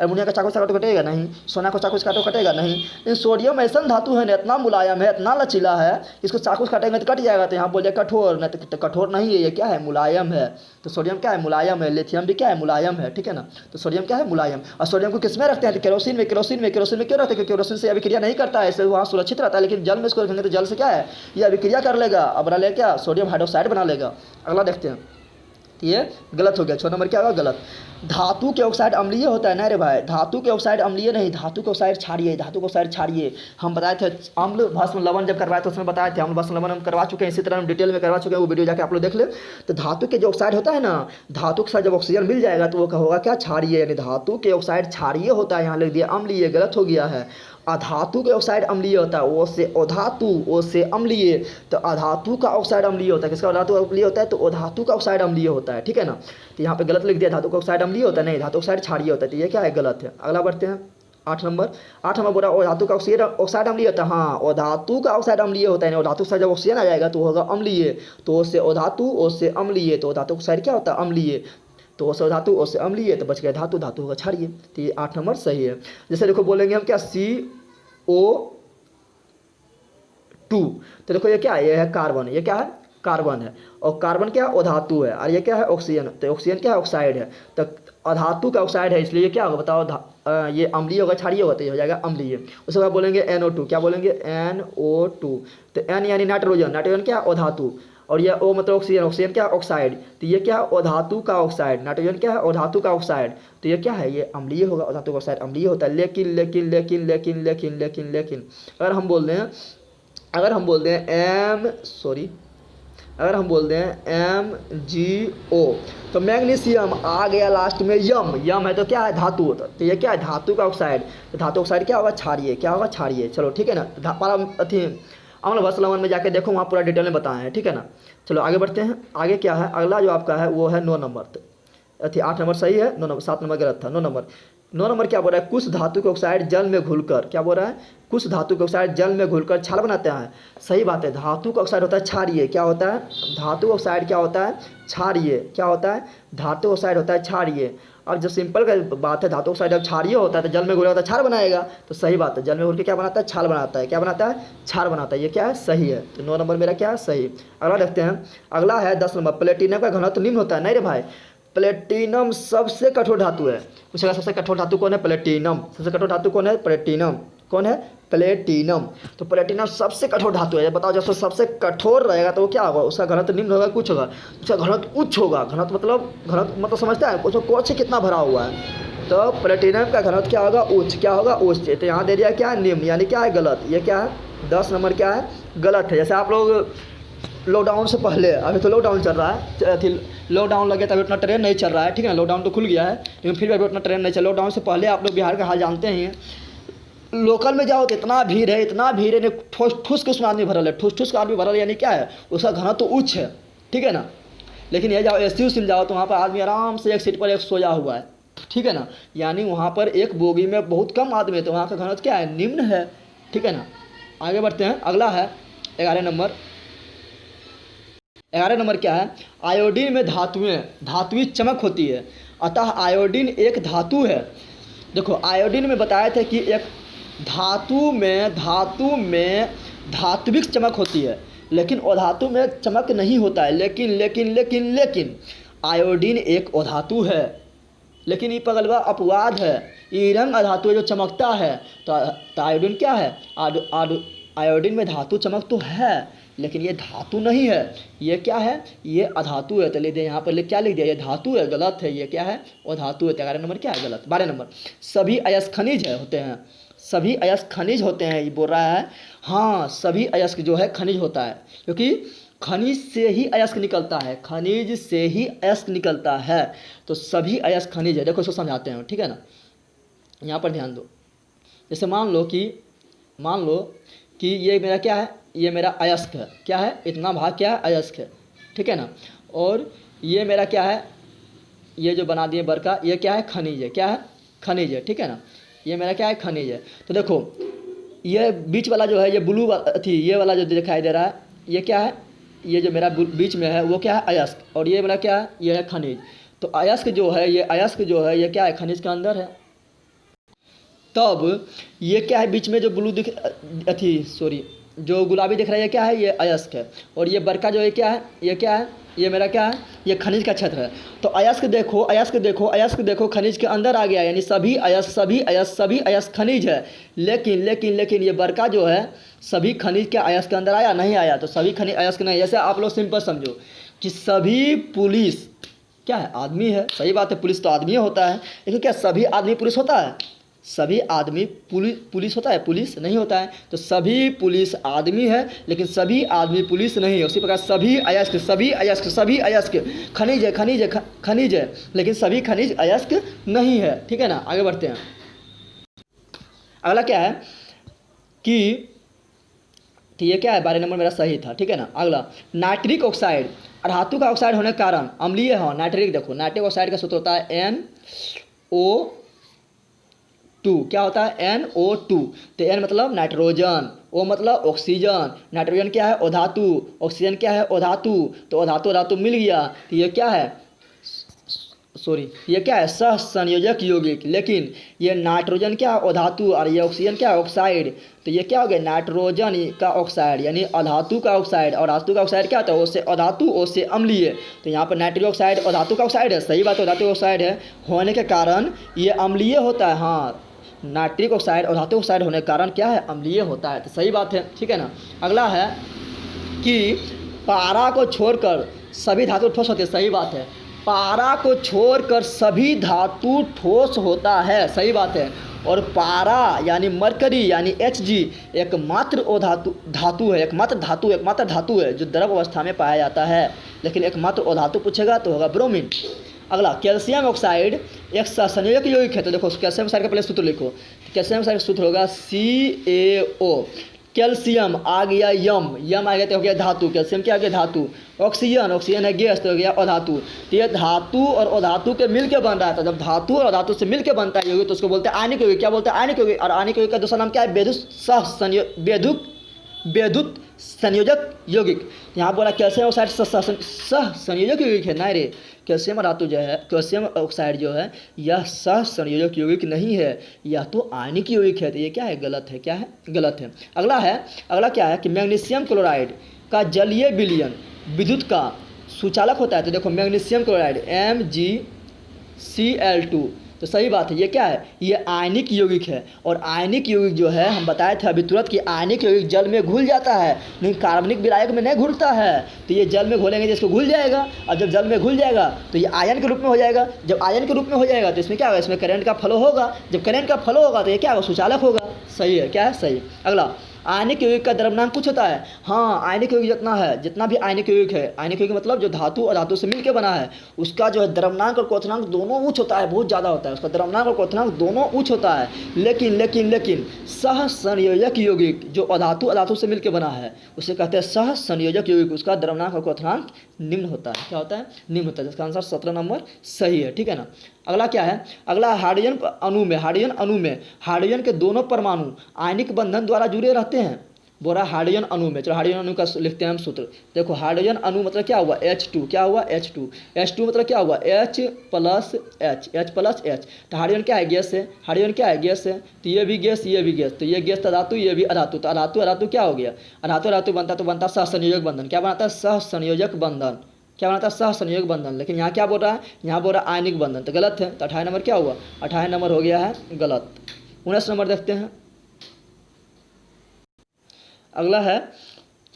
एल्युमिनियम का चाकू से काटो कटेगा नहीं, सोना को चाकू से काटो कटेगा नहीं, लेकिन सोडियम ऐसा धातु है ना, इतना मुलायम है, इतना लचीला है, इसको चाकू से काटेंगे तो कट जाएगा। तो यहाँ बोलिए कठोर, नहीं तो कठोर नहीं है, ये क्या है, मुलायम है। तो सोडियम क्या है, मुलायम है, लिथियम भी क्या है, मुलायम है, ठीक है ना। तो सोडियम क्या है, मुलायम। और सोडियम को किसमें रखते हैं, तो केरोसिन में, केरोसिन में, केरोसिन में क्यों रखते हैं, क्योंकि केरोसिन से अभिक्रिया नहीं करता है, इसलिए वहाँ सुरक्षित रहता है, लेकिन जल में इसको रखेंगे तो जल से क्या है, ये अभिक्रिया कर लेगा, अब बना लेगा क्या, सोडियम हाइड्रोक्साइड बना लेगा। अगला देखते हैं, ये गलत हो गया, 6 नंबर क्या होगा, गलत। धातु के ऑक्साइड अम्लीय होता है ना, रे भाई, धातु के ऑक्साइड अम्लीय नहीं, धातु के ऑक्साइड क्षारीय, धातु के ऑक्साइड क्षारीय। हम बताए थे अम्ल भस्म लवण जब करवाए तो उसमें बताए थे, अम्ल भस्म लवण हम करवा चुके हैं, इसी तरह हम डिटेल में करवा चुके हैं, वो वीडियो जाके आप लोग देख ले। तो धातु के जो ऑक्साइड होता है ना, धातु के साथ जब ऑक्सीजन मिल जाएगा तो वो होगा क्या, क्षारीय, यानी धातु के ऑक्साइड क्षारीय होता है, यहाँ लिख दिया अम्लीय, गलत हो गया है। अधातु के ऑक्साइड अम्लीय होता है, ओ से अधातु, ओ से अम्लीय, तो अधातु का ऑक्साइड अम्लीय होता है, किसका धातु अम्लीय होता है, तो अधातु का ऑक्साइड अम्लीय होता है, ठीक है ना। तो यहाँ पे गलत लिख दिया, धातु का ऑक्साइड अम्लीय होता है, नहीं, धातु ऑक्साइड क्षारीय होता है, तो ये क्या है, गलत है। अगला बढ़ते हैं, 8 नंबर, 8 नंबर बोला धातु का ऑक्साइड अम्लीय होता है, हाँ, और धातु का ऑक्साइड अम्लीय होता है, धातु से जब ऑक्सीजन आ जाएगा तो होगा अम्लीय, तो ओ से अधातु, ओ से अम्लीय, तो धातु ऑक्साइड क्या होता है, अम्लीय, तो ओ से धातु, ओ से अम्लीय, तो बच गया धातु, धातु होगा क्षारीय, तो ये 8 नंबर सही है। जैसे देखो बोलेंगे हम क्या, CO2, तो देखो ये क्या है, ये है कार्बन, ये क्या है, कार्बन है, और कार्बन क्या है, अधातु है, और ये क्या है, ऑक्सीजन, तो ऑक्सीजन क्या है, ऑक्साइड है, तो अधातु का ऑक्साइड है, इसलिए ये क्या होगा बताओ, ये अम्लीय होगा, क्षारीय होगा, तो ये हो जाएगा अम्लीय। उसके बाद बोलेंगे NO2, क्या बोलेंगे, NO2, तो N यानी नाइट्रोजन, नाइट्रोजन क्या है, अधातु, और यह O मतलब ऑक्सीजन, ऑक्सीजन क्या है, ऑक्साइड, तो ये क्या है, अधातु का ऑक्साइड, नाइट्रोजन क्या है, अधातु का ऑक्साइड, तो ये क्या है, ये अम्लीय होगा, अधातु का ऑक्साइड अम्लीय होता है। लेकिन लेकिन लेकिन लेकिन लेकिन लेकिन लेकिन अगर हम बोल दें अगर हम बोल दें अगर हम बोल दें MgO, तो मैग्नीशियम आ गया लास्ट में, यम है तो क्या है, धातु होता है, तो ये क्या है, धातु का ऑक्साइड, तो धातु ऑक्साइड क्या होगा, क्षारीय, क्या होगा, क्षारीय। चलो ठीक है ना, अम्ल भस्म लवण में जाके देखो, वहाँ पूरा डिटेल में बताया है, ठीक है ना। चलो आगे बढ़ते हैं, आगे क्या है, अगला जो आपका है वो है 9 नंबर, 8 नंबर सही है, 9 नंबर, 7 नंबर गलत था, 9 नंबर, 9 नंबर क्या बोल रहा है, कुछ धातु के ऑक्साइड जल में घुलकर, क्या बोल रहा है, कुछ धातु के ऑक्साइड जल में घुलकर क्षार बनाते हैं। सही बात है, धातु का ऑक्साइड होता है क्षारीय। क्या होता है, धातु ऑक्साइड क्या होता है, क्षारीय। क्या होता है, धातु ऑक्साइड होता है क्षारीय। अब जो सिंपल का बात है, धातु ऑक्साइड अब क्षारीय होता है तो जल में घुला होता है क्षार बनाएगा, तो सही बात है, जल में घुल के क्या बनाता है, क्षार बनाता है। क्या बनाता है, क्षार बनाता है। ये क्या है, सही है। तो 9 नंबर मेरा क्या है, सही। अगला देखते हैं, अगला है 10 नंबर, प्लेटिनम का घनत्व निम्न होता है। नहीं रे भाई, प्लेटिनम सबसे कठोर धातु है। पूछेगा सबसे कठोर धातु कौन है, प्लेटिनम। सबसे कठोर धातु कौन है, प्लेटिनम। कौन है, प्लेटिनम। तो प्लेटिनम सबसे कठोर धातु है। बताओ, जब सबसे कठोर रहेगा तो वो क्या होगा, उसका घनत्व निम्न होगा, कुछ होगा, उसका घनत्व उच्च होगा। घनत्व मतलब समझता है, उसको कोच से कितना भरा हुआ है। तो प्लेटिनम का घनत्व क्या होगा, उच्च। क्या होगा, उच्च। तो यहाँ दे दिया क्या है, निम्न, यानी क्या है, गलत। ये क्या है, 10 नंबर क्या है, गलत है। जैसे आप लोग लॉकडाउन से पहले, अभी तो लॉकडाउन चल रहा है, लॉकडाउन लगे तभी उतना ट्रेन नहीं चल रहा है, ठीक है ना। लॉकडाउन तो खुल गया है लेकिन फिर भी अभी उतना ट्रेन नहीं चल। लॉकडाउन से पहले आप लोग बिहार का हाल जानते हैं, लोकल में जाओ तो इतना भीड़ है, इतना भीड़ है, ठूस के उसमें आदमी भरल है, ठूस के आदमी भरल है, यानी क्या है, उसका घनत्व तो उच्च है, ठीक है ना। लेकिन ये जाओ एसी उसी में जाओ तो वहाँ पर आदमी आराम से एक सीट पर एक सोया हुआ है, ठीक है ना। यानी वहाँ पर एक बोगी में बहुत कम आदमी है, तो वहाँ का घनत्व क्या है, निम्न है, ठीक है ना। आगे बढ़ते हैं, अगला है 11 नंबर। 11 नंबर क्या है, आयोडीन में धातुई चमक होती है, अतः आयोडीन एक धातु है। देखो, आयोडीन में बताया था कि एक धातु में धात्विक चमक होती है, लेकिन अधातु में चमक नहीं होता है। लेकिन आयोडीन एक अधातु है। लेकिन ये पगलवा अपवाद है, ये रंग अधातु है जो चमकता है। तो आयोडीन क्या है, आयोडीन में धातु चमक तो है लेकिन ये धातु नहीं है। ये क्या है, ये अधातु है। तो ले दे यहाँ पर क्या लिख दिया, ये धातु है, गलत है। ये क्या है, अधातु है। 11 नंबर क्या है, गलत। 12 नंबर, सभी अयस्क खनिज होते हैं। सभी अयस्क खनिज होते हैं, ये बोल रहा है। हाँ, सभी अयस्क जो है खनिज होता है, क्योंकि खनिज से ही अयस्क निकलता है, खनिज से ही अयस्क निकलता है। तो सभी अयस्क खनिज है। देखो इसको समझाते हैं, ठीक है ना। यहाँ पर ध्यान दो, जैसे मान लो कि ये मेरा क्या है, ये मेरा अयस्क है। क्या है, इतना भाग क्या है, अयस्क है, ठीक है ना। और ये मेरा क्या है, ये जो बना दिए बरका, ये क्या है, खनिज है। क्या है, खनिज है, ठीक है ना। ये मेरा क्या है, खनिज है। तो देखो, ये बीच वाला जो है, ये ब्लू ये वाला जो दिखाई दे रहा है, ये क्या है, ये जो मेरा बीच में है वो क्या है, अयस्क। और ये मेरा क्या है, ये है खनिज। तो अयस्क जो है, ये क्या है, खनिज के अंदर है। तब ये क्या है, बीच में जो ब्लू जो गुलाबी दिख रहा है, ये क्या है, ये अयस्क है। और ये बरका जो है क्या है, ये मेरा क्या है, ये खनिज का क्षेत्र है। तो अयस्क देखो खनिज के अंदर आ गया, यानी सभी अयस्क खनिज है। लेकिन ये बरका जो है, सभी खनिज के अयस्क के अंदर आया, नहीं आया। तो सभी खनिज अयस्क नहीं। जैसे आप लोग सिंपल समझो कि सभी पुलिस क्या है, आदमी है। सही बात है, पुलिस तो आदमी होता है, लेकिन क्या सभी आदमी पुलिस होता है, सभी आदमी पुलिस होता है, पुलिस नहीं होता है। तो सभी पुलिस आदमी है लेकिन सभी आदमी पुलिस नहीं है। उसी प्रकार सभी अयस्क खनिज है लेकिन सभी खनिज अयस्क नहीं है, ठीक है ना। आगे बढ़ते हैं, अगला क्या है कि तो ये क्या है, 12 नंबर मेरा सही था, ठीक है ना। अगला, नाइट्रिक ऑक्साइड धातु का ऑक्साइड होने के कारण अम्लीय है। नाइट्रिक, देखो नाइट्रिक ऑक्साइड का सूत्र होता है NO2। क्या होता है, NO2। तो N मतलब नाइट्रोजन, O मतलब ऑक्सीजन, नाइट्रोजन क्या है, अधातु, ऑक्सीजन क्या है, अधातु। तो अधातु मिल गया। तो ये क्या है, ये क्या है, सहसंयोजक यौगिक। लेकिन ये नाइट्रोजन क्या है, अधातु, और ये ऑक्सीजन क्या है, ऑक्साइड। तो ये क्या हो गया, नाइट्रोजन का ऑक्साइड यानी अधातु का ऑक्साइड। और धातु का ऑक्साइड क्या होता है, उससे अधातु, उससे अम्लीय। तो यहाँ पर नाइट्रिक ऑक्साइड अधातु का ऑक्साइड है, सही बात है, अधातु ऑक्साइड है होने के कारण ये अम्लीय होता है। हाँ, नाइट्रिक ऑक्साइड और धातु ऑक्साइड होने के कारण क्या है, अम्लीय होता है। तो सही बात है, ठीक है ना। अगला है कि पारा को छोड़कर सभी धातु ठोस होते हैं। सही बात है, पारा को छोड़कर सभी धातु ठोस होता है, सही बात है। और पारा यानी मरकरी यानी Hg एकमात्र धातु है, एकमात्र धातु है जो द्रव अवस्था में पाया जाता है। लेकिन एकमात्र अधातु पूछेगा तो होगा ब्रोमीन। अगला, कैल्शियम ऑक्साइड एक सहसंयोजक यौगिक है। तो देखो कैल्शियम ऑक्साइड का पहले सूत्र लिखो। कैल्शियम ऑक्साइड का सूत्र होगा CaO। कैल्शियम आ गया यम, यम आ गया तो हो गया धातु, कैल्शियम क्या आ गया धातु। ऑक्सीजन, ऑक्सीजन है गैस तो हो गया अधातु। तो ये धातु और अधातु के मिल के बन रहा था। जब धातु और अधातु से मिल के बनता है यौगिक तो उसको बोलते हैं आयनिक यौगिक। क्या बोलते हैं? आयनिक यौगिक। और आयनिक यौगिक का दूसरा नाम क्या है? वैद्युत संयोजक यौगिक। यहाँ बोला कैल्शियम ऑक्साइड सह संयोजक यौगिक है ना रे। कैल्शियम और धातु जो है, कैल्शियम ऑक्साइड जो है यह सह संयोजक यौगिक नहीं है, यह तो आयनिक यौगिक है। तो ये क्या है? गलत है। क्या है? गलत है। अगला क्या है कि मैग्नीशियम क्लोराइड का जलीय विलयन विद्युत का सुचालक होता है। तो देखो मैग्नीशियम क्लोराइड MgCl2, तो सही बात है। ये क्या है? ये आयनिक यौगिक है। और आयनिक यौगिक जो है हम बताए थे अभी तुरंत कि आयनिक यौगिक जल में घुल जाता है, लेकिन कार्बनिक विलायक में नहीं घुलता है। तो ये जल में घोलेंगे तो इसको घुल जाएगा, और जब जल में घुल जाएगा तो ये आयन के रूप में हो जाएगा। जब आयन के रूप में हो जाएगा तो इसमें क्या होगा? इसमें करंट का फ्लो होगा। जब करंट का फ्लो होगा तो ये क्या होगा? सुचालक होगा। सही है। क्या है? सही। अगला, आयनिक यौगिक का द्रव्यमान कुछ होता है। हाँ, आयनिक यौगिक जितना भी आयनिक यौगिक है, आयनिक यौगिक मतलब जो धातु और धातु से मिलकर बना है, उसका जो है द्रव्यमानक और क्वथनांक दोनों उच्च होता है, बहुत ज़्यादा होता है। उसका द्रव्यमानक और क्वथनांक दोनों उच्च होता है। लेकिन सह संयोजक यौगिक जो अधातु से मिलकर बना है उसे कहते हैं सह संयोजक यौगिक। उसका द्रव्यमानक और क्वथनांक निम्न होता है। क्या होता है? निम्न होता है। जिसका आंसर 17 नंबर सही है। ठीक है ना। अगला क्या है? अगला हाइड्रोजन अणु में हाइड्रोजन के दोनों परमाणु आयनिक बंधन द्वारा जुड़े रहते हैं। बोला हाइड्रोजन अणु में। चलो हाइड्रोजन अणु का लिखते हैं हम सूत्र। देखो हाइड्रोजन अणु मतलब क्या हुआ? H2। क्या हुआ? H2 मतलब क्या हुआ? H plus H। तो हाइड्रोजन क्या है? गैस है। हाइड्रोजन क्या है? गैस है। तो ये भी गैस, ये भी गैस। तो ये गैस तो धातु, ये भी अधातु। तो अधातु क्या हो गया? अधातु बनता सहसंयोजक बंधन। क्या बनाता है? सहसंयोजक बंधन। क्या बनाता है? सहसंयोजक बंधन। लेकिन यहाँ क्या बोल रहा है? यहाँ बोल रहा है आयनिक बंधन। तो गलत है। तो 28 नंबर क्या हुआ? 28 नंबर हो गया है गलत। 19 नंबर देखते हैं। अगला है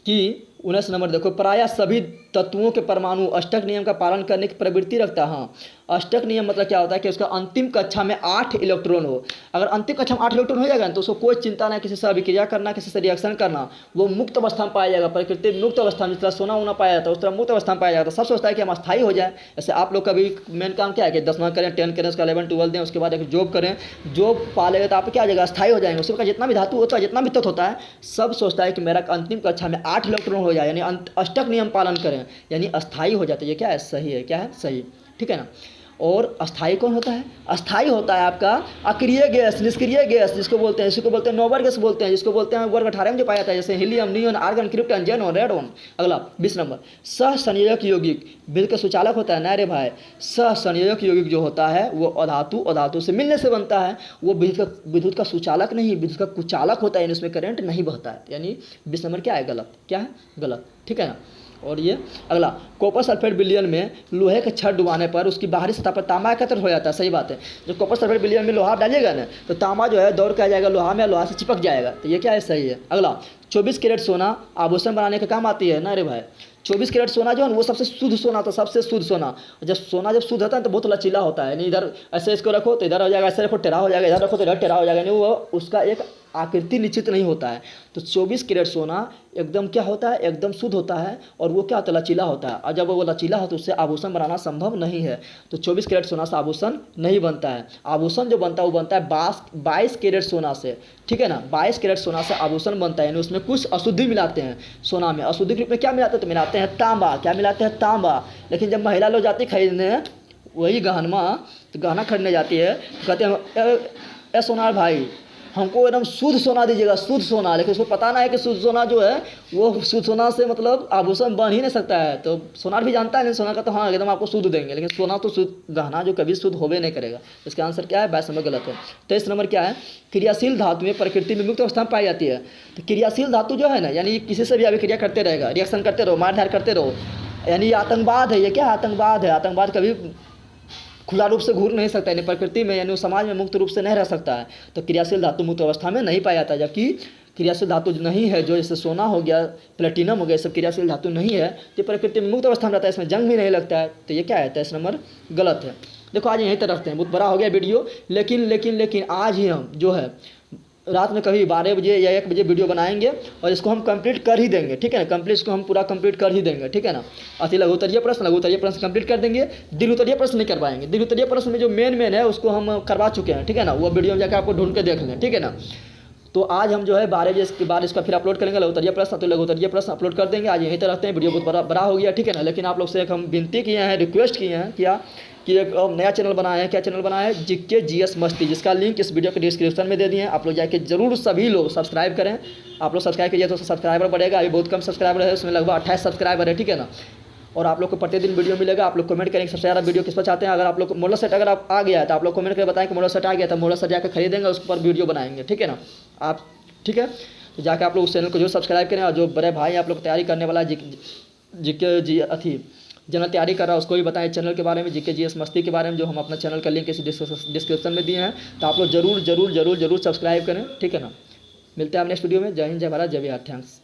कि 19 नंबर देखो, प्रायः सभी तत्वों के परमाणु अष्टक नियम का पालन करने की प्रवृत्ति रखता है। हाँ, अष्टक नियम मतलब क्या होता है कि उसका अंतिम कक्षा में 8 इलेक्ट्रॉन हो। अगर अंतिम कक्षा में 8 इलेक्ट्रॉन हो जाएगा तो उसको कोई चिंता नहीं, किसी से अभिक्रिया करना, किसी से रिएक्शन करना, वो मुक्त अवस्था में पाया जाएगा। प्रकृति मुक्त अवस्था में, जिस तरह सोना उना पाया जाता है उस तरह मुक्त अवस्था में पाया जाता है। सब सोचता है कि हम अस्थायी हो जाए। जैसे आप लोग का भी मेन काम क्या है कि 10वां करें, 10 करें, उसका 11 12 दें, उसके बाद एक जॉब करें। जॉब पा लेगा तो आप क्या आ जाएगा? अस्थायी हो जाएंगे। उसका जितना भी धातु होता है, जितना भी तत्व होता है, सब सोचता है कि मेरा अंतिम कक्षा में 8 इलेक्ट्रॉन हो जाए, यानी अष्टक नियम पालन करें, यानी अस्थायी हो जाता है। ये क्या है? सही है। क्या है? सही। ठीक है ना। और अस्थायी कौन होता है? अस्थायी होता है आपका अक्रिय गैस, निष्क्रिय गैस जिसको बोलते हैं, जिसको बोलते हैं नोबल गैस बोलते हैं, जिसको बोलते हैं वर्ग 18 में जो पाया जाता है, जैसे helium, neon, argon, krypton, xenon, radon. अगला 20 नंबर, सह संयोजक यौगिक विद्युत का सुचालक होता है ना रे भाई। सह संयोजक यौगिक जो होता है वो अधातु से मिलने से बनता है। वो विद्युत का सुचालक नहीं, विद्युत का कुचालक होता है, यानी उसमें करंट नहीं बहता है। यानी 20 नंबर क्या है? गलत। क्या है? गलत। ठीक है ना। और ये अगला, कॉपर सल्फेट विलयन में लोहे के छड़ डुबाने पर उसकी बाहरी सतह पर तांबा एकत्र हो जाता है। सही बात है। जब कॉपर सल्फेट विलयन में लोहा डालिएगा ना तो तांबा जो है दौड़ के आ जाएगा लोहा में, लोहा से चिपक जाएगा। तो ये क्या है? सही है। अगला, 24 कैरेट सोना आभूषण बनाने का काम आती है ना रे भाई। 24 कैरेट सोना जो है वो सबसे शुद्ध सोना होता है, सबसे शुद्ध सोना। जब सोना जब शुद्ध होता है तो बहुत लचीला होता है, यानी इधर ऐसे इसको रखो तो इधर हो जाएगा, ऐसे रखो टेढ़ा हो जाएगा, इधर रखो तो इधर टेढ़ा हो जाएगा, यानी वो उसका एक आकृति निश्चित नहीं होता है। तो 24 कैरेट सोना एकदम क्या होता है? एकदम शुद्ध होता है, और वो क्या होता है? लचीला होता है। और जब वो लचीला हो तो उससे आभूषण बनाना संभव नहीं है। तो 24 कैरेट सोना से आभूषण नहीं बनता है। आभूषण जो बनता है वो बनता है 22 कैरेट सोना से। ठीक है ना। 22 कैरेट सोना से आभूषण बनता है, यानी उसमें कुछ अशुद्धि मिलाते हैं। सोना में अशुद्धि के रूप में क्या मिलाते हैं? तो मिलाते हैं तांबा। क्या मिलाते हैं? तांबा। लेकिन जब महिला लोग जाती खरीदने वही गहना खरीदने जाती है तो कहते हैं ए सोनार भाई हमको एकदम शुद्ध सोना दीजिएगा, शुद्ध सोना। लेकिन उसको पता ना है कि शुद्ध सोना जो है वो शुद्ध सोना से मतलब आभूषण बन ही नहीं सकता है। तो सोनार भी जानता है, लेकिन सोना का तो हाँ एकदम आपको शुद्ध देंगे, लेकिन सोना तो शुद्ध गहना जो कभी शुद्ध होवे नहीं करेगा। इसका आंसर क्या है? 22 नंबर गलत है। 23 नंबर क्या है? क्रियाशील धातु में प्रकृति में मुक्त अवस्था में पाई जाती है। तो क्रियाशील धातु जो है ना, यानी किसी से भी अभिक्रिया करते रहेगा, रिएक्शन करते रहो, मारधार करते रहो, यानी ये आतंकवाद है। ये क्या आतंकवाद है? आतंकवाद कभी खुला रूप से घूर नहीं सकता, यानी प्रकृति में यानी समाज में मुक्त रूप से नहीं रह सकता है। तो क्रियाशील धातु मुक्त अवस्था में नहीं पाया जाता। जबकि क्रियाशील धातु नहीं है जो जैसे सोना हो गया, प्लेटिनम हो गया, सब क्रियाशील धातु नहीं है, तो प्रकृति में मुक्त अवस्था में रहता है, इसमें जंग भी नहीं लगता है। तो ये क्या है? 23 नंबर गलत है। देखो आज यहीं तक रखते हैं, बहुत बड़ा हो गया वीडियो, लेकिन आज ही हम जो है रात में कभी 12 बजे या 1 बजे वीडियो बनाएंगे और इसको हम कंप्लीट कर ही देंगे। ठीक है ना। कंप्लीट इसको हम पूरा कंप्लीट कर ही देंगे। ठीक है ना। अति लघु उत्तरीय प्रश्न कंप्लीट कर देंगे। दीर्घ उत्तरीय प्रश्न नहीं कर पाएंगे। दीर्घ उत्तरीय प्रश्न में जो मेन है उसको हम करवा चुके हैं। ठीक है ना। वो वीडियो में जाकर आपको ढूंढ के देख लें। ठीक है ना। तो आज हम जो है 12 बजे के बाद इसका फिर अपलोड करेंगे लघुत्तरीय प्रश्न, तो लघुत्तरीय प्रश्न अपलोड कर देंगे। आज यहीं तक रखते हैं, वीडियो बहुत बड़ा हो गया, ठीक है ना। लेकिन आप लोग से एक हम विनती किए हैं, रिक्वेस्ट किए हैं क्या कि एक नया चैनल बनाए हैं। क्या चैनल बनाया है? जीके जीएस मस्ती, जिसका लिंक इस वीडियो के डिस्क्रिप्शन में दे दिए हैं। आप लोग जाके जरूर सभी लोग सब्सक्राइब करें। आप लोग सब्सक्राइब कीजिए तो सब्सक्राइबर बढ़ेगा। अभी बहुत कम सब्सक्राइबर है, उसमें लगभग 28 सब्सक्राइबर है, ठीक है ना। और आप लोग को प्रतिदिन वीडियो मिलेगा। आप लोग कमेंट करेंगे सबसे ज़्यादा वीडियो किस पर चाहते हैं। अगर आप लोग मॉडल सेट अगर आप आ गया है तो आप लोग कमेंट करके बताएं कि मॉडल सेट आ गया, तो मॉडल सेट जाकर खरीदेंगे, उस पर वीडियो बनाएंगे, ठीक है ना। आप ठीक है, तो जाकर आप लोग उस चैनल को जो सब्सक्राइब करें। और जो बड़े भाई आप लोग तैयारी करने वाला जीके जी अथी जनरल तैयारी कर रहा है, उसको भी बताएं चैनल के बारे में, जीके जीएस मस्ती के बारे में, जो हम अपना चैनल का लिंक इस डिस्क्रिप्शन में दिए हैं। तो आप लोग जरूर जरूर जरूर जरूर सब्सक्राइब करें, ठीक है ना। मिलते हैं आप नेक्स्ट वीडियो में। जय हिंद, जय भारत, जय बिहार। थैंक्स।